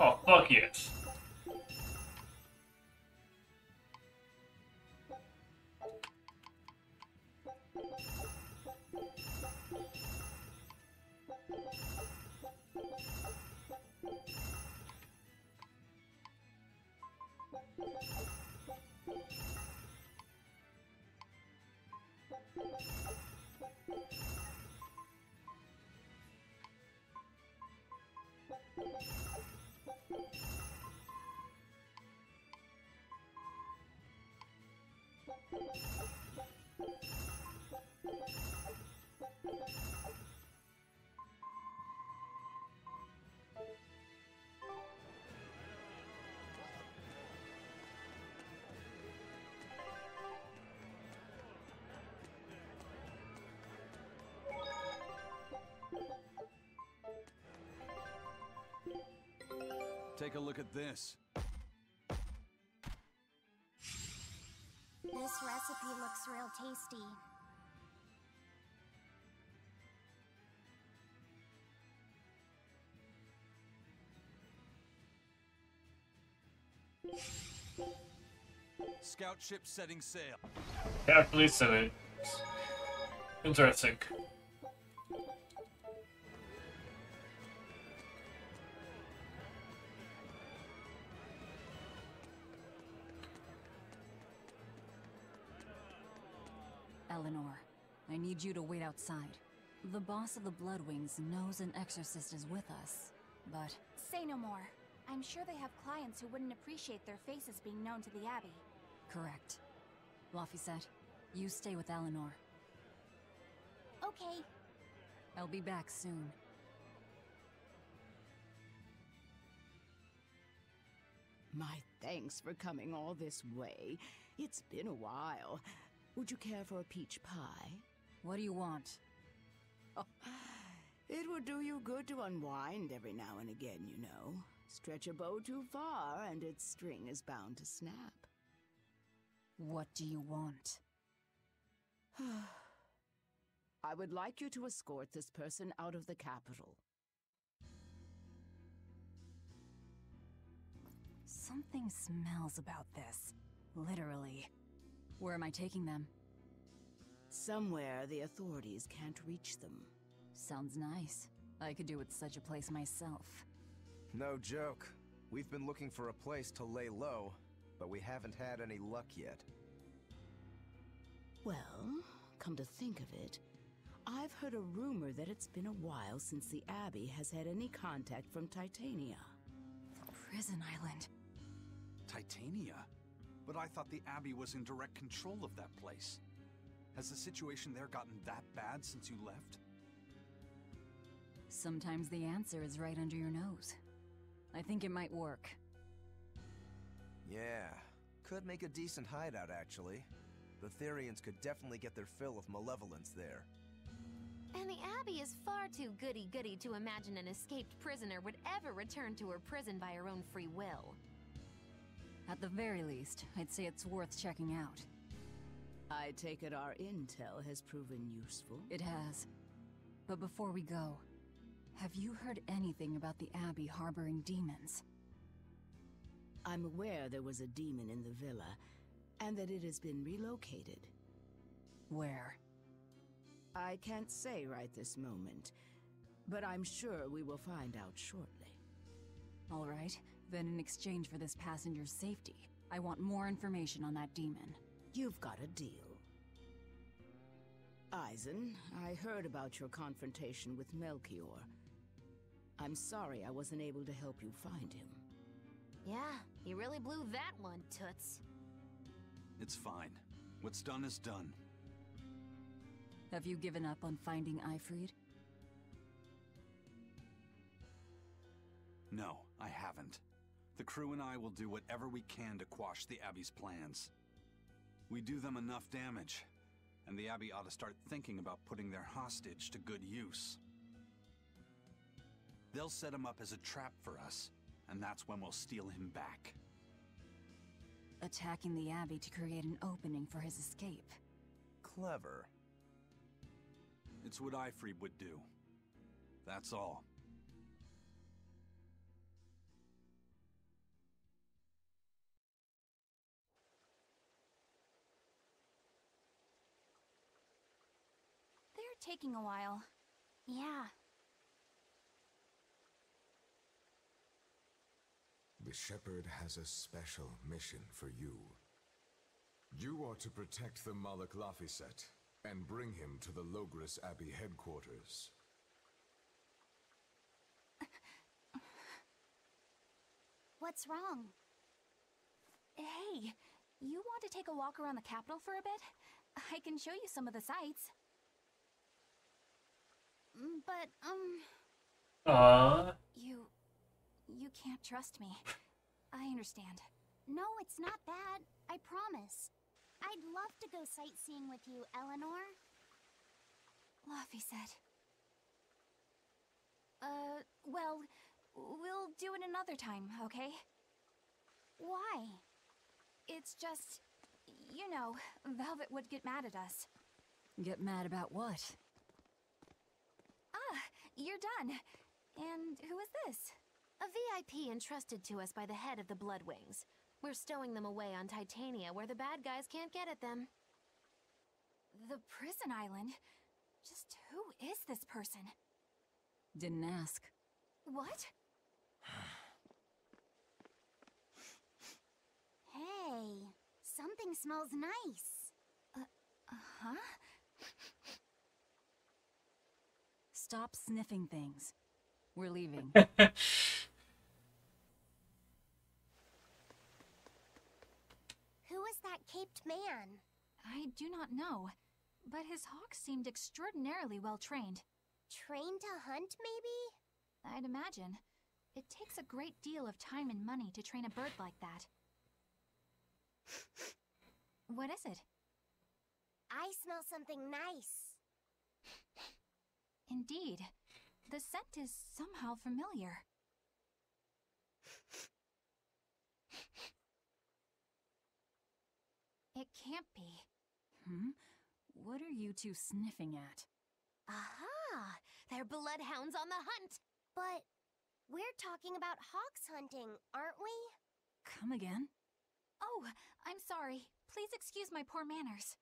Oh, fuck yes. Take a look at this. This recipe looks real tasty. Scout ship setting sail. Carefully setting. Interesting. Eleanor, I need you to wait outside. The boss of the Bloodwings knows an exorcist is with us. but... Say no more. I'm sure they have clients who wouldn't appreciate their faces being known to the Abbey. Correct. Laphicet, you stay with Eleanor. Okay. I'll be back soon. My thanks for coming all this way. It's been a while. Would you care for a peach pie? What do you want? Oh, it would do you good to unwind every now and again, you know. Stretch a bow too far and its string is bound to snap. What do you want? I would like you to escort this person out of the capital. Something smells about this. Literally. Where am I taking them? Somewhere the authorities can't reach them. Sounds nice. I could do with such a place myself. No joke. We've been looking for a place to lay low, but we haven't had any luck yet. Well, come to think of it, I've heard a rumor that it's been a while since the Abbey has had any contact from Titania. Prison Island. Titania? But I thought the Abbey was in direct control of that place. Has the situation there gotten that bad since you left? Sometimes the answer is right under your nose. I think it might work. Yeah, could make a decent hideout actually. The Therions could definitely get their fill of malevolence there. And the Abbey is far too goody-goody to imagine an escaped prisoner would ever return to her prison by her own free will. At the very least, I'd say it's worth checking out. I take it our intel has proven useful. It has. But before we go, have you heard anything about the Abbey harboring demons? I'm aware there was a demon in the villa, and that it has been relocated. Where? I can't say right this moment, but I'm sure we will find out shortly. All right, then in exchange for this passenger's safety, I want more information on that demon. You've got a deal. Eisen, I heard about your confrontation with Melchior. I'm sorry I wasn't able to help you find him. Yeah, you really blew that one, Toots. It's fine. What's done is done. Have you given up on finding Eifried? No, I haven't. The crew and I will do whatever we can to quash the Abbey's plans. We do them enough damage, and the Abbey ought to start thinking about putting their hostage to good use. They'll set him up as a trap for us, and that's when we'll steal him back. Attacking the Abbey to create an opening for his escape. Clever. It's what Eifried would do. That's all. They're taking a while. Yeah. The Shepherd has a special mission for you. You are to protect the Malak Laphicet and bring him to the Logres Abbey headquarters. What's wrong? Hey, you want to take a walk around the capital for a bit? I can show you some of the sights. But, You can't trust me. I understand. No, it's not that. I promise. I'd love to go sightseeing with you, Eleanor. Laphicet. Well, we'll do it another time, okay? Why? It's just, you know, Velvet would get mad at us. Get mad about what? Ah, you're done. And who is this? A VIP entrusted to us by the head of the Bloodwings. We're stowing them away on Titania where the bad guys can't get at them. The prison island? Just who is this person? Didn't ask. What? Hey, something smells nice. Huh? Stop sniffing things. We're leaving. that caped man? I do not know, but his hawk seemed extraordinarily well trained. Trained to hunt, maybe? I'd imagine. It takes a great deal of time and money to train a bird like that. What is it? I smell something nice. Indeed. The scent is somehow familiar. It can't be. What are you two sniffing at? Aha! They're bloodhounds on the hunt! But we're talking about hawks hunting, aren't we? Come again? Oh, I'm sorry. Please excuse my poor manners.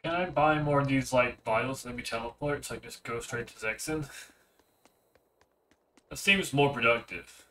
Can I buy more of these, like, vials and let me teleport so I can just go straight to Zexen? That seems more productive.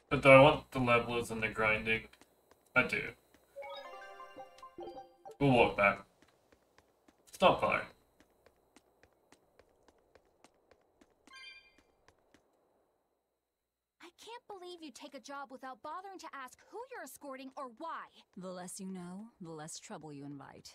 But do I want the levelers and the grinding? I do. We'll walk back. Stop by. I can't believe you take a job without bothering to ask who you're escorting or why. The less you know, the less trouble you invite.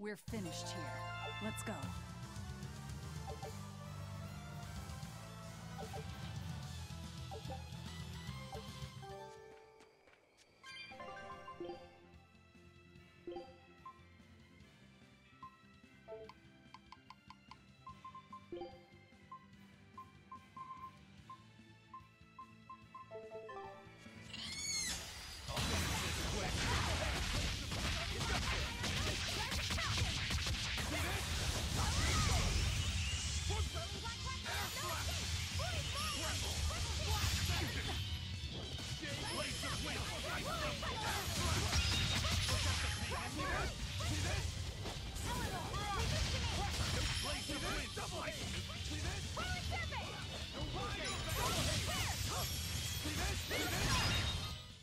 We're finished here. Let's go.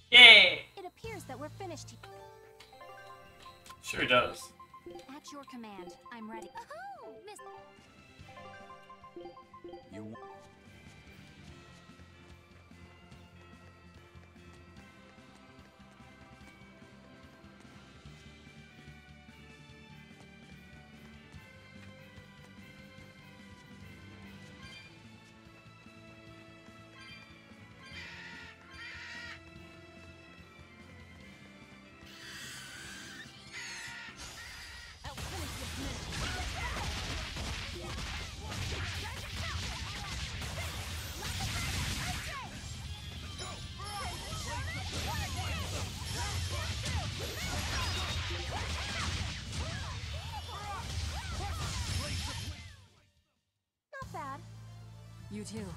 Yay! It appears that we're finished. Sure does. At your command, I'm ready. Oh, Miss. You. You too.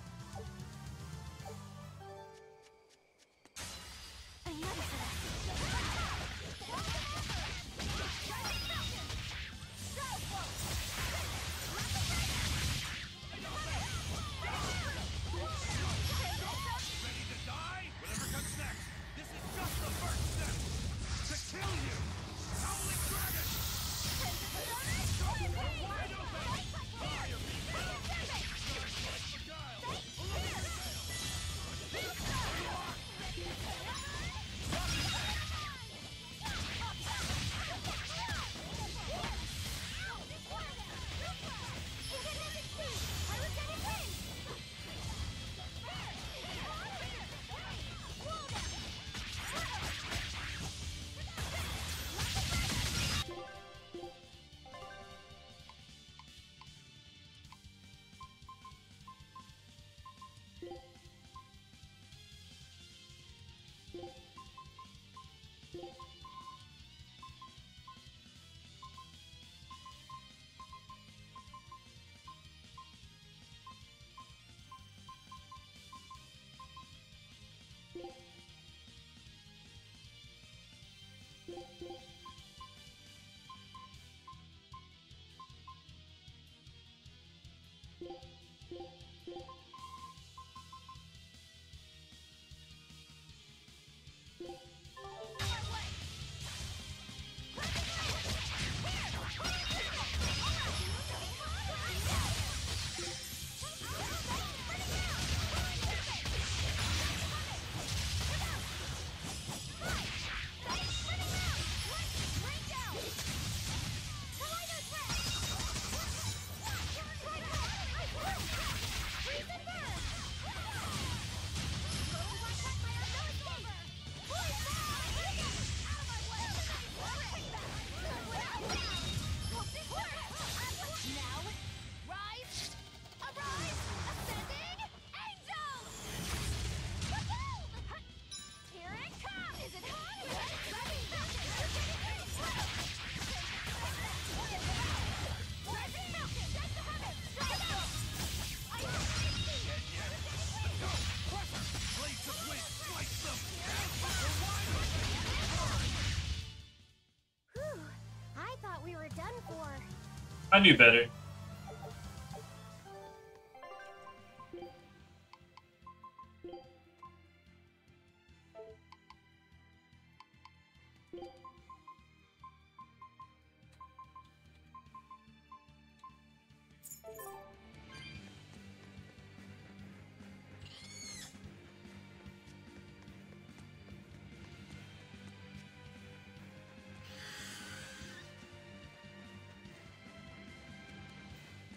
I knew better.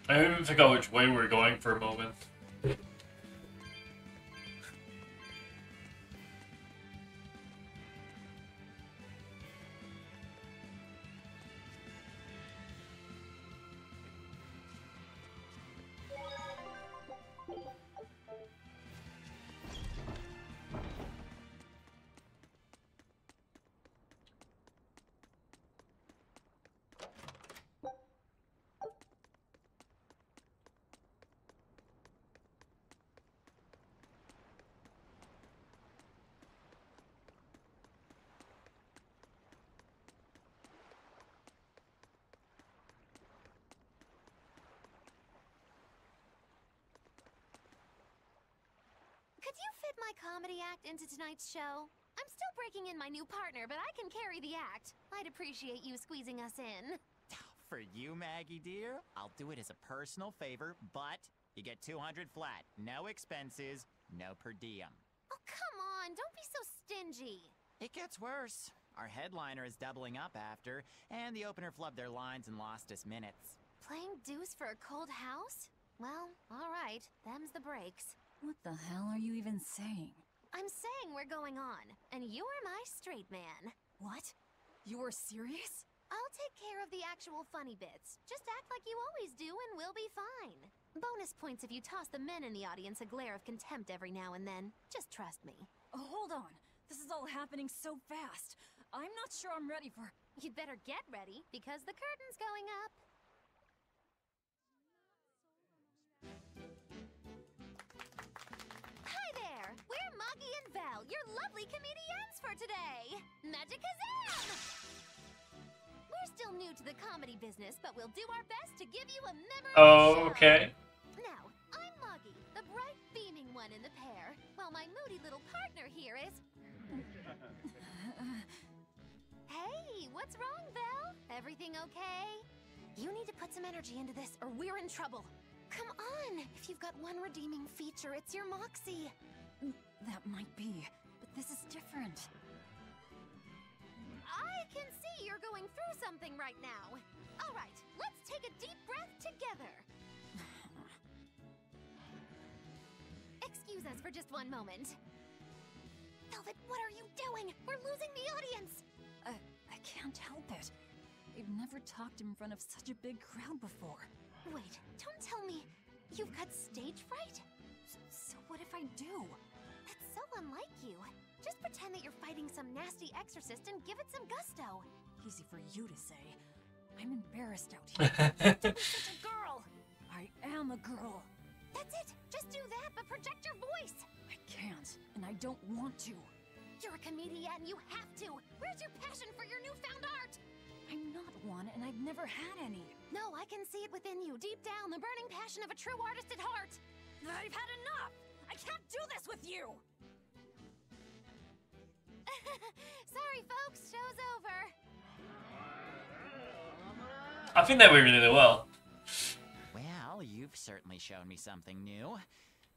I didn't even figure out which way we were going for a moment. Could you fit my comedy act into tonight's show? I'm still breaking in my new partner, but I can carry the act. I'd appreciate you squeezing us in. For you, Maggie dear, I'll do it as a personal favor, but you get 200 flat. No expenses, no per diem. Oh, come on, don't be so stingy. It gets worse. Our headliner is doubling up after, and the opener flubbed their lines and lost us minutes. Playing deuce for a cold house? Well, all right, them's the breaks. What the hell are you even saying? I'm saying we're going on, and you're my straight man. What? You're serious? I'll take care of the actual funny bits. Just act like you always do and we'll be fine. Bonus points if you toss the men in the audience a glare of contempt every now and then. Just trust me. Oh, hold on. This is all happening so fast. I'm not sure I'm ready for... You'd better get ready, because the curtain's going up. Val, your lovely comedians for today! Magicazam! We're still new to the comedy business, but we'll do our best to give you a memorable show. Okay. Now, I'm Moggy, the bright, beaming one in the pair, while my moody little partner here is... Hey, what's wrong, Val? Everything okay? You need to put some energy into this, or we're in trouble. Come on! If you've got one redeeming feature, it's your moxie. That might be, but this is different. I can see you're going through something right now. All right, let's take a deep breath together. Excuse us for just one moment. Velvet, what are you doing? We're losing the audience. I can't help it. I've never talked in front of such a big crowd before. Wait, don't tell me you've got stage fright? So what if I do? That's so unlike you. Just pretend that you're fighting some nasty exorcist and give it some gusto. Easy for you to say. I'm embarrassed out here. Don't be such a girl. I am a girl. That's it. Just do that, but project your voice. I can't, and I don't want to. You're a comedian, you have to. Where's your passion for your newfound art? I'm not one, and I've never had any. No, I can see it within you, deep down, the burning passion of a true artist at heart. I've had enough! I can't do this with you! Sorry, folks, show's over. I think that went really well. Well, you've certainly shown me something new.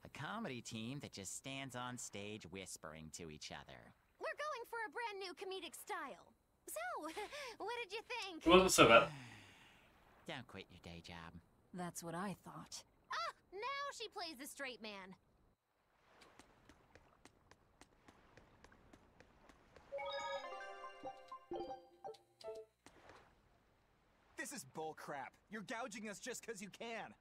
A comedy team that just stands on stage whispering to each other. We're going for a brand new comedic style. So, what did you think? It wasn't so bad. Don't quit your day job. That's what I thought. Ah, now she plays the straight man. This is bullcrap. You're gouging us just because you can.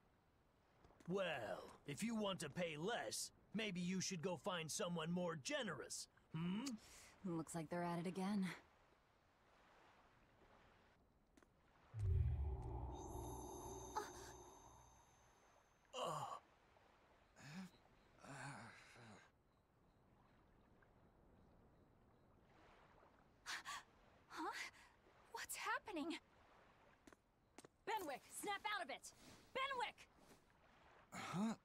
Well, if you want to pay less, maybe you should go find someone more generous. Looks like they're at it again. Huh? What's happening? Benwick, snap out of it! Benwick! Huh?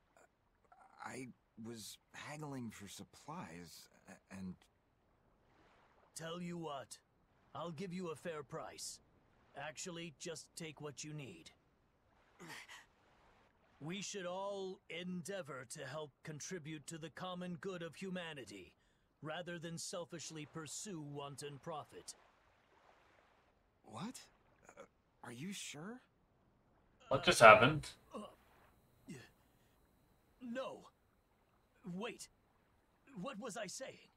I was haggling for supplies, and... Tell you what, I'll give you a fair price. Actually, just take what you need. We should all endeavor to help contribute to the common good of humanity, rather than selfishly pursue wanton profit. What? Are you sure? What just happened? No. Wait. What was I saying?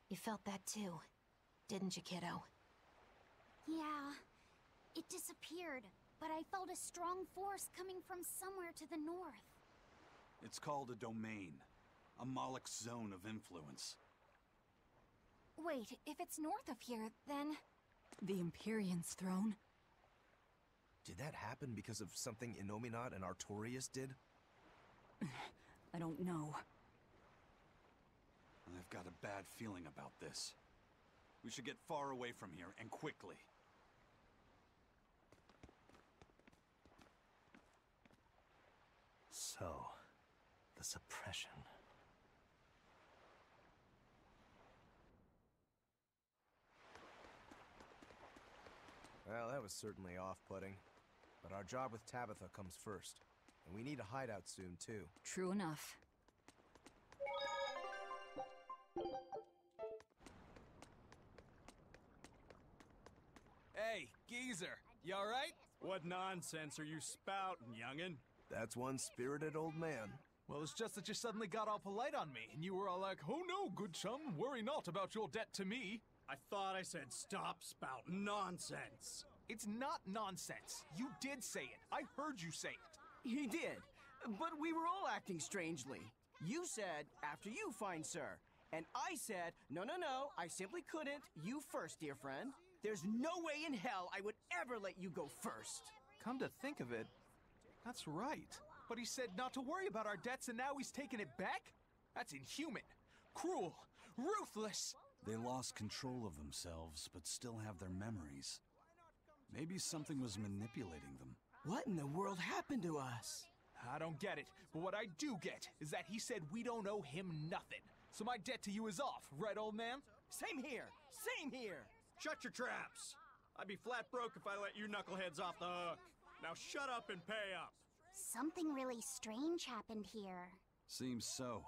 You felt that too, didn't you, kiddo? Yeah, it disappeared, but I felt a strong force coming from somewhere to the north. It's called a domain. A Moloch zone of influence. Wait, if it's north of here, then... The Empyrean's throne? Did that happen because of something Innominat and Artorias did? I don't know. I've got a bad feeling about this. We should get far away from here, and quickly. So, the suppression. Well, that was certainly off-putting. But our job with Tabitha comes first. And we need a hideout soon, too. True enough. Hey, geezer, you alright? What nonsense are you spouting, youngin'? That's one spirited old man. Well, it's just that you suddenly got all polite on me, and you were all like, "Oh no, good chum, worry not about your debt to me." I thought I said stop spouting nonsense. It's not nonsense. You did say it. I heard you say it. He did, but we were all acting strangely. You said, after you, fine sir. And I said, no, I simply couldn't. You first, dear friend. There's no way in hell I would ever let you go first. Come to think of it, that's right. But he said not to worry about our debts and now he's taking it back? That's inhuman, cruel, ruthless. They lost control of themselves, but still have their memories. Maybe something was manipulating them. What in the world happened to us? I don't get it, but what I do get is that he said we don't owe him nothing. So my debt to you is off, right, old man? Same here, same here. Shut your traps. I'd be flat broke if I let you knuckleheads off the hook. Now shut up and pay up. Something really strange happened here. Seems so.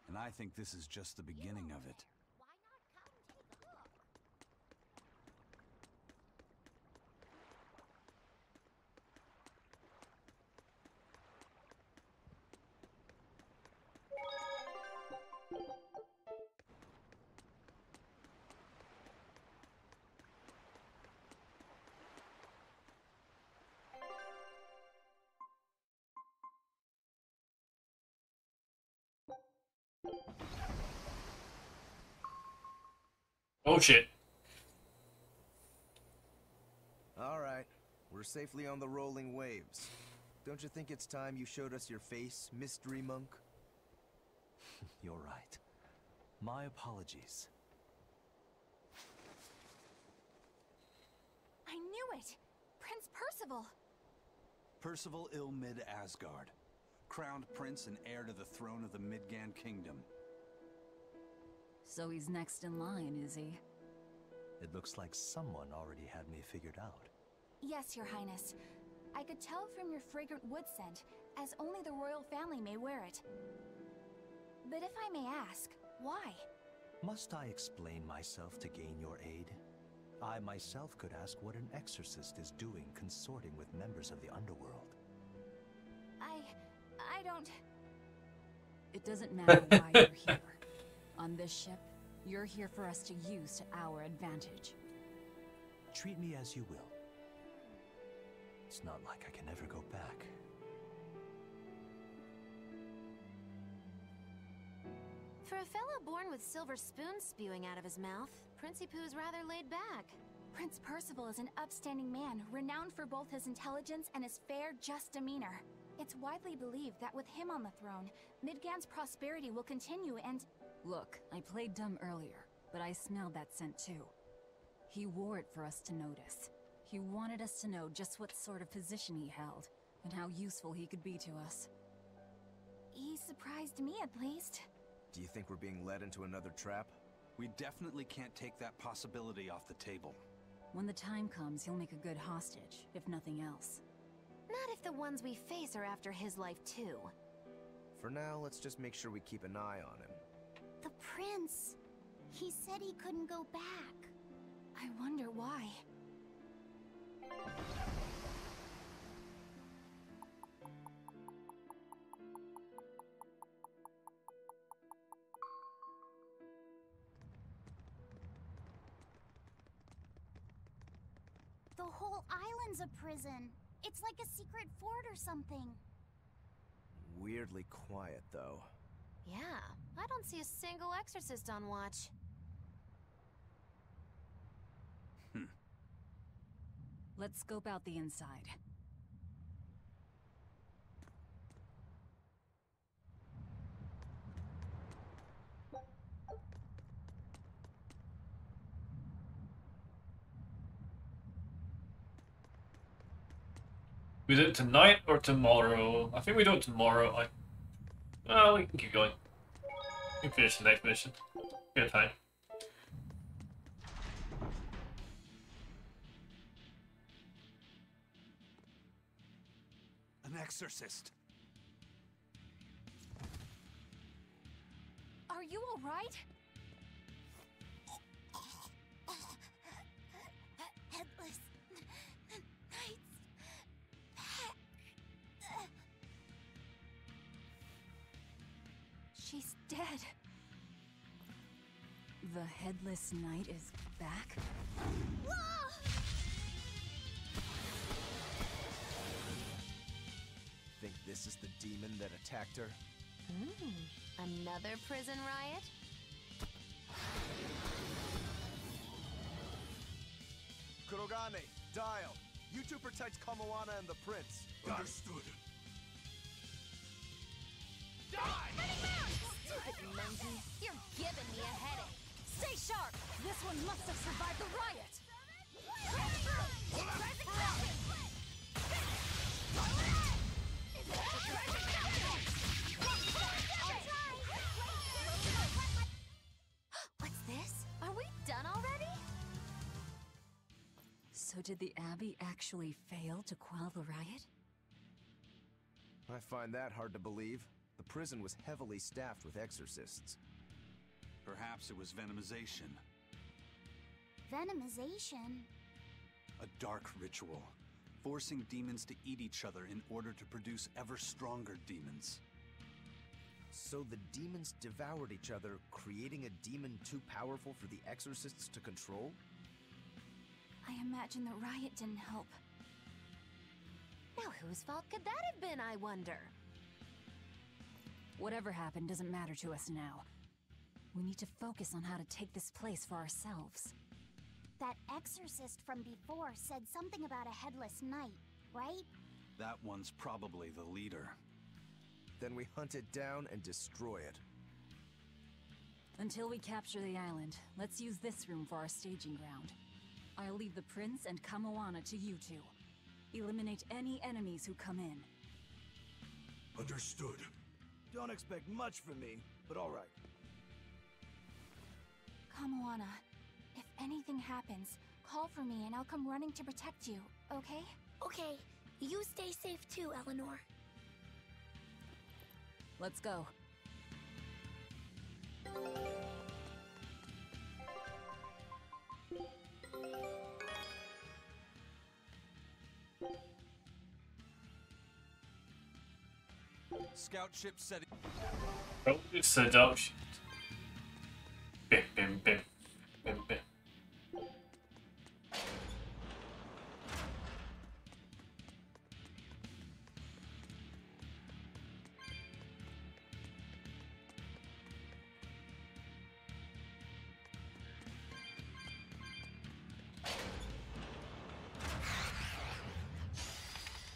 And I think this is just the beginning of it. Oh shit. Alright, we're safely on the rolling waves. Don't you think it's time you showed us your face, Mystery Monk? You're right. My apologies. I knew it! Prince Percival! Percival Ilmid Asgard, crowned prince and heir to the throne of the Midgand Kingdom. So he's next in line, is he? It looks like someone already had me figured out. Yes, Your Highness. I could tell from your fragrant wood scent, as only the royal family may wear it. But if I may ask, why? Must I explain myself to gain your aid? I myself could ask what an exorcist is doing consorting with members of the underworld. I don't... It doesn't matter why you're here. On this ship, you're here for us to use to our advantage. Treat me as you will. It's not like I can ever go back. For a fellow born with silver spoons spewing out of his mouth, Princie Poo's rather laid back. Prince Percival is an upstanding man, renowned for both his intelligence and his fair, just demeanor. It's widely believed that with him on the throne, Midgand's prosperity will continue and... Look, I played dumb earlier, but I smelled that scent too. He wore it for us to notice. He wanted us to know just what sort of position he held, and how useful he could be to us. He surprised me, at least. Do you think we're being led into another trap? We definitely can't take that possibility off the table. When the time comes, he'll make a good hostage, if nothing else. Not if the ones we face are after his life too. For now, let's just make sure we keep an eye on him. The prince. He said he couldn't go back. I wonder why. The whole island's a prison. It's like a secret fort or something. Weirdly quiet, though. Yeah, I don't see a single exorcist on watch. Let's scope out the inside. We do it tonight or tomorrow? I think we do it tomorrow. Well, we can keep going. We can finish the next mission. We have time. An exorcist. Are you all right? Headless Knight's back. She's dead. The Headless Knight is back? Think this is the demon that attacked her? Another prison riot? Kurogane, Dial, you two protect Kamoana and the prince. Understood. Stupid monkey! You're giving me a headache! Stay sharp! This one must have survived the riot! What's this? Are we done already? So did the Abbey actually fail to quell the riot? I find that hard to believe. The prison was heavily staffed with exorcists. Perhaps it was venomization. Venomization? A dark ritual, forcing demons to eat each other in order to produce ever stronger demons. So the demons devoured each other, creating a demon too powerful for the exorcists to control? I imagine the riot didn't help. Now whose fault could that have been, I wonder? Whatever happened doesn't matter to us now. We need to focus on how to take this place for ourselves. That exorcist from before said something about a headless knight, right? That one's probably the leader. Then we hunt it down and destroy it. Until we capture the island, let's use this room for our staging ground. I'll leave the prince and Kamoana to you two. Eliminate any enemies who come in. Understood. Don't expect much from me, but all right. Kamoana, if anything happens, call for me and I'll come running to protect you, okay? Okay, you stay safe too, Eleanor. Let's go. Scout ship setting. Oh, seduction. Bim, bim, bim. Bim, bim.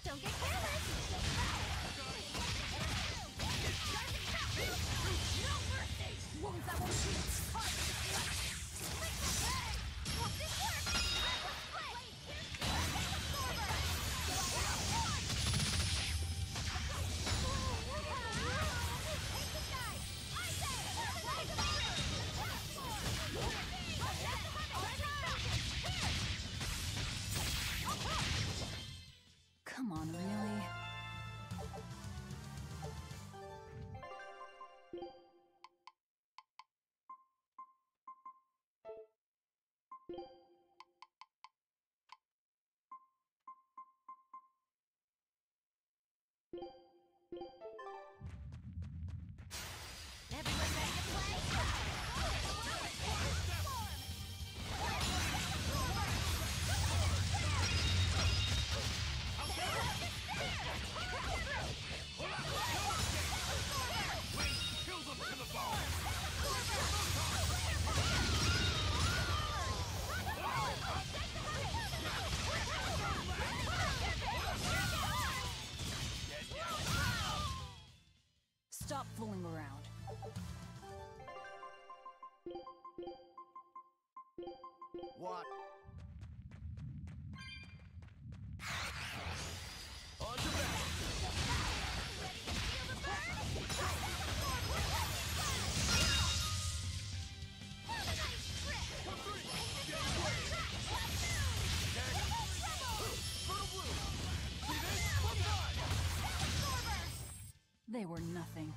Don't get careless! No mercy! Wounds that won't shoot! Won't this work? Come on, really? Everyone ready to play? Kill them to the bone! Stop fooling around. What? They were nothing.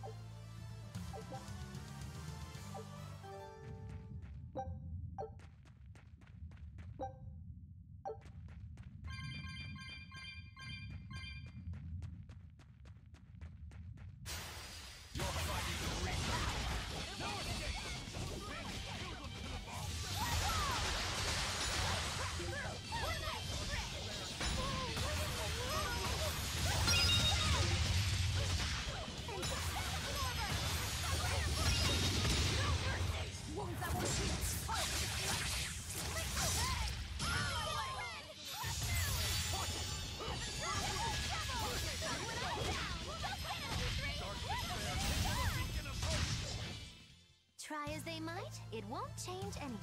Try as they might, it won't change anything.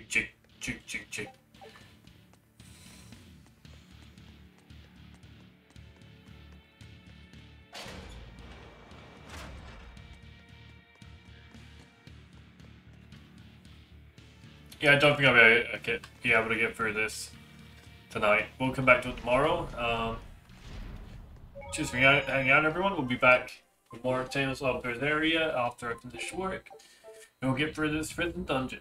Chick. Yeah, I don't think I'll be able to get through this tonight. We'll come back to it tomorrow. Just hang out, everyone. We'll be back with more Tales of Berseria after I finish work. And we'll get through this prison dungeon.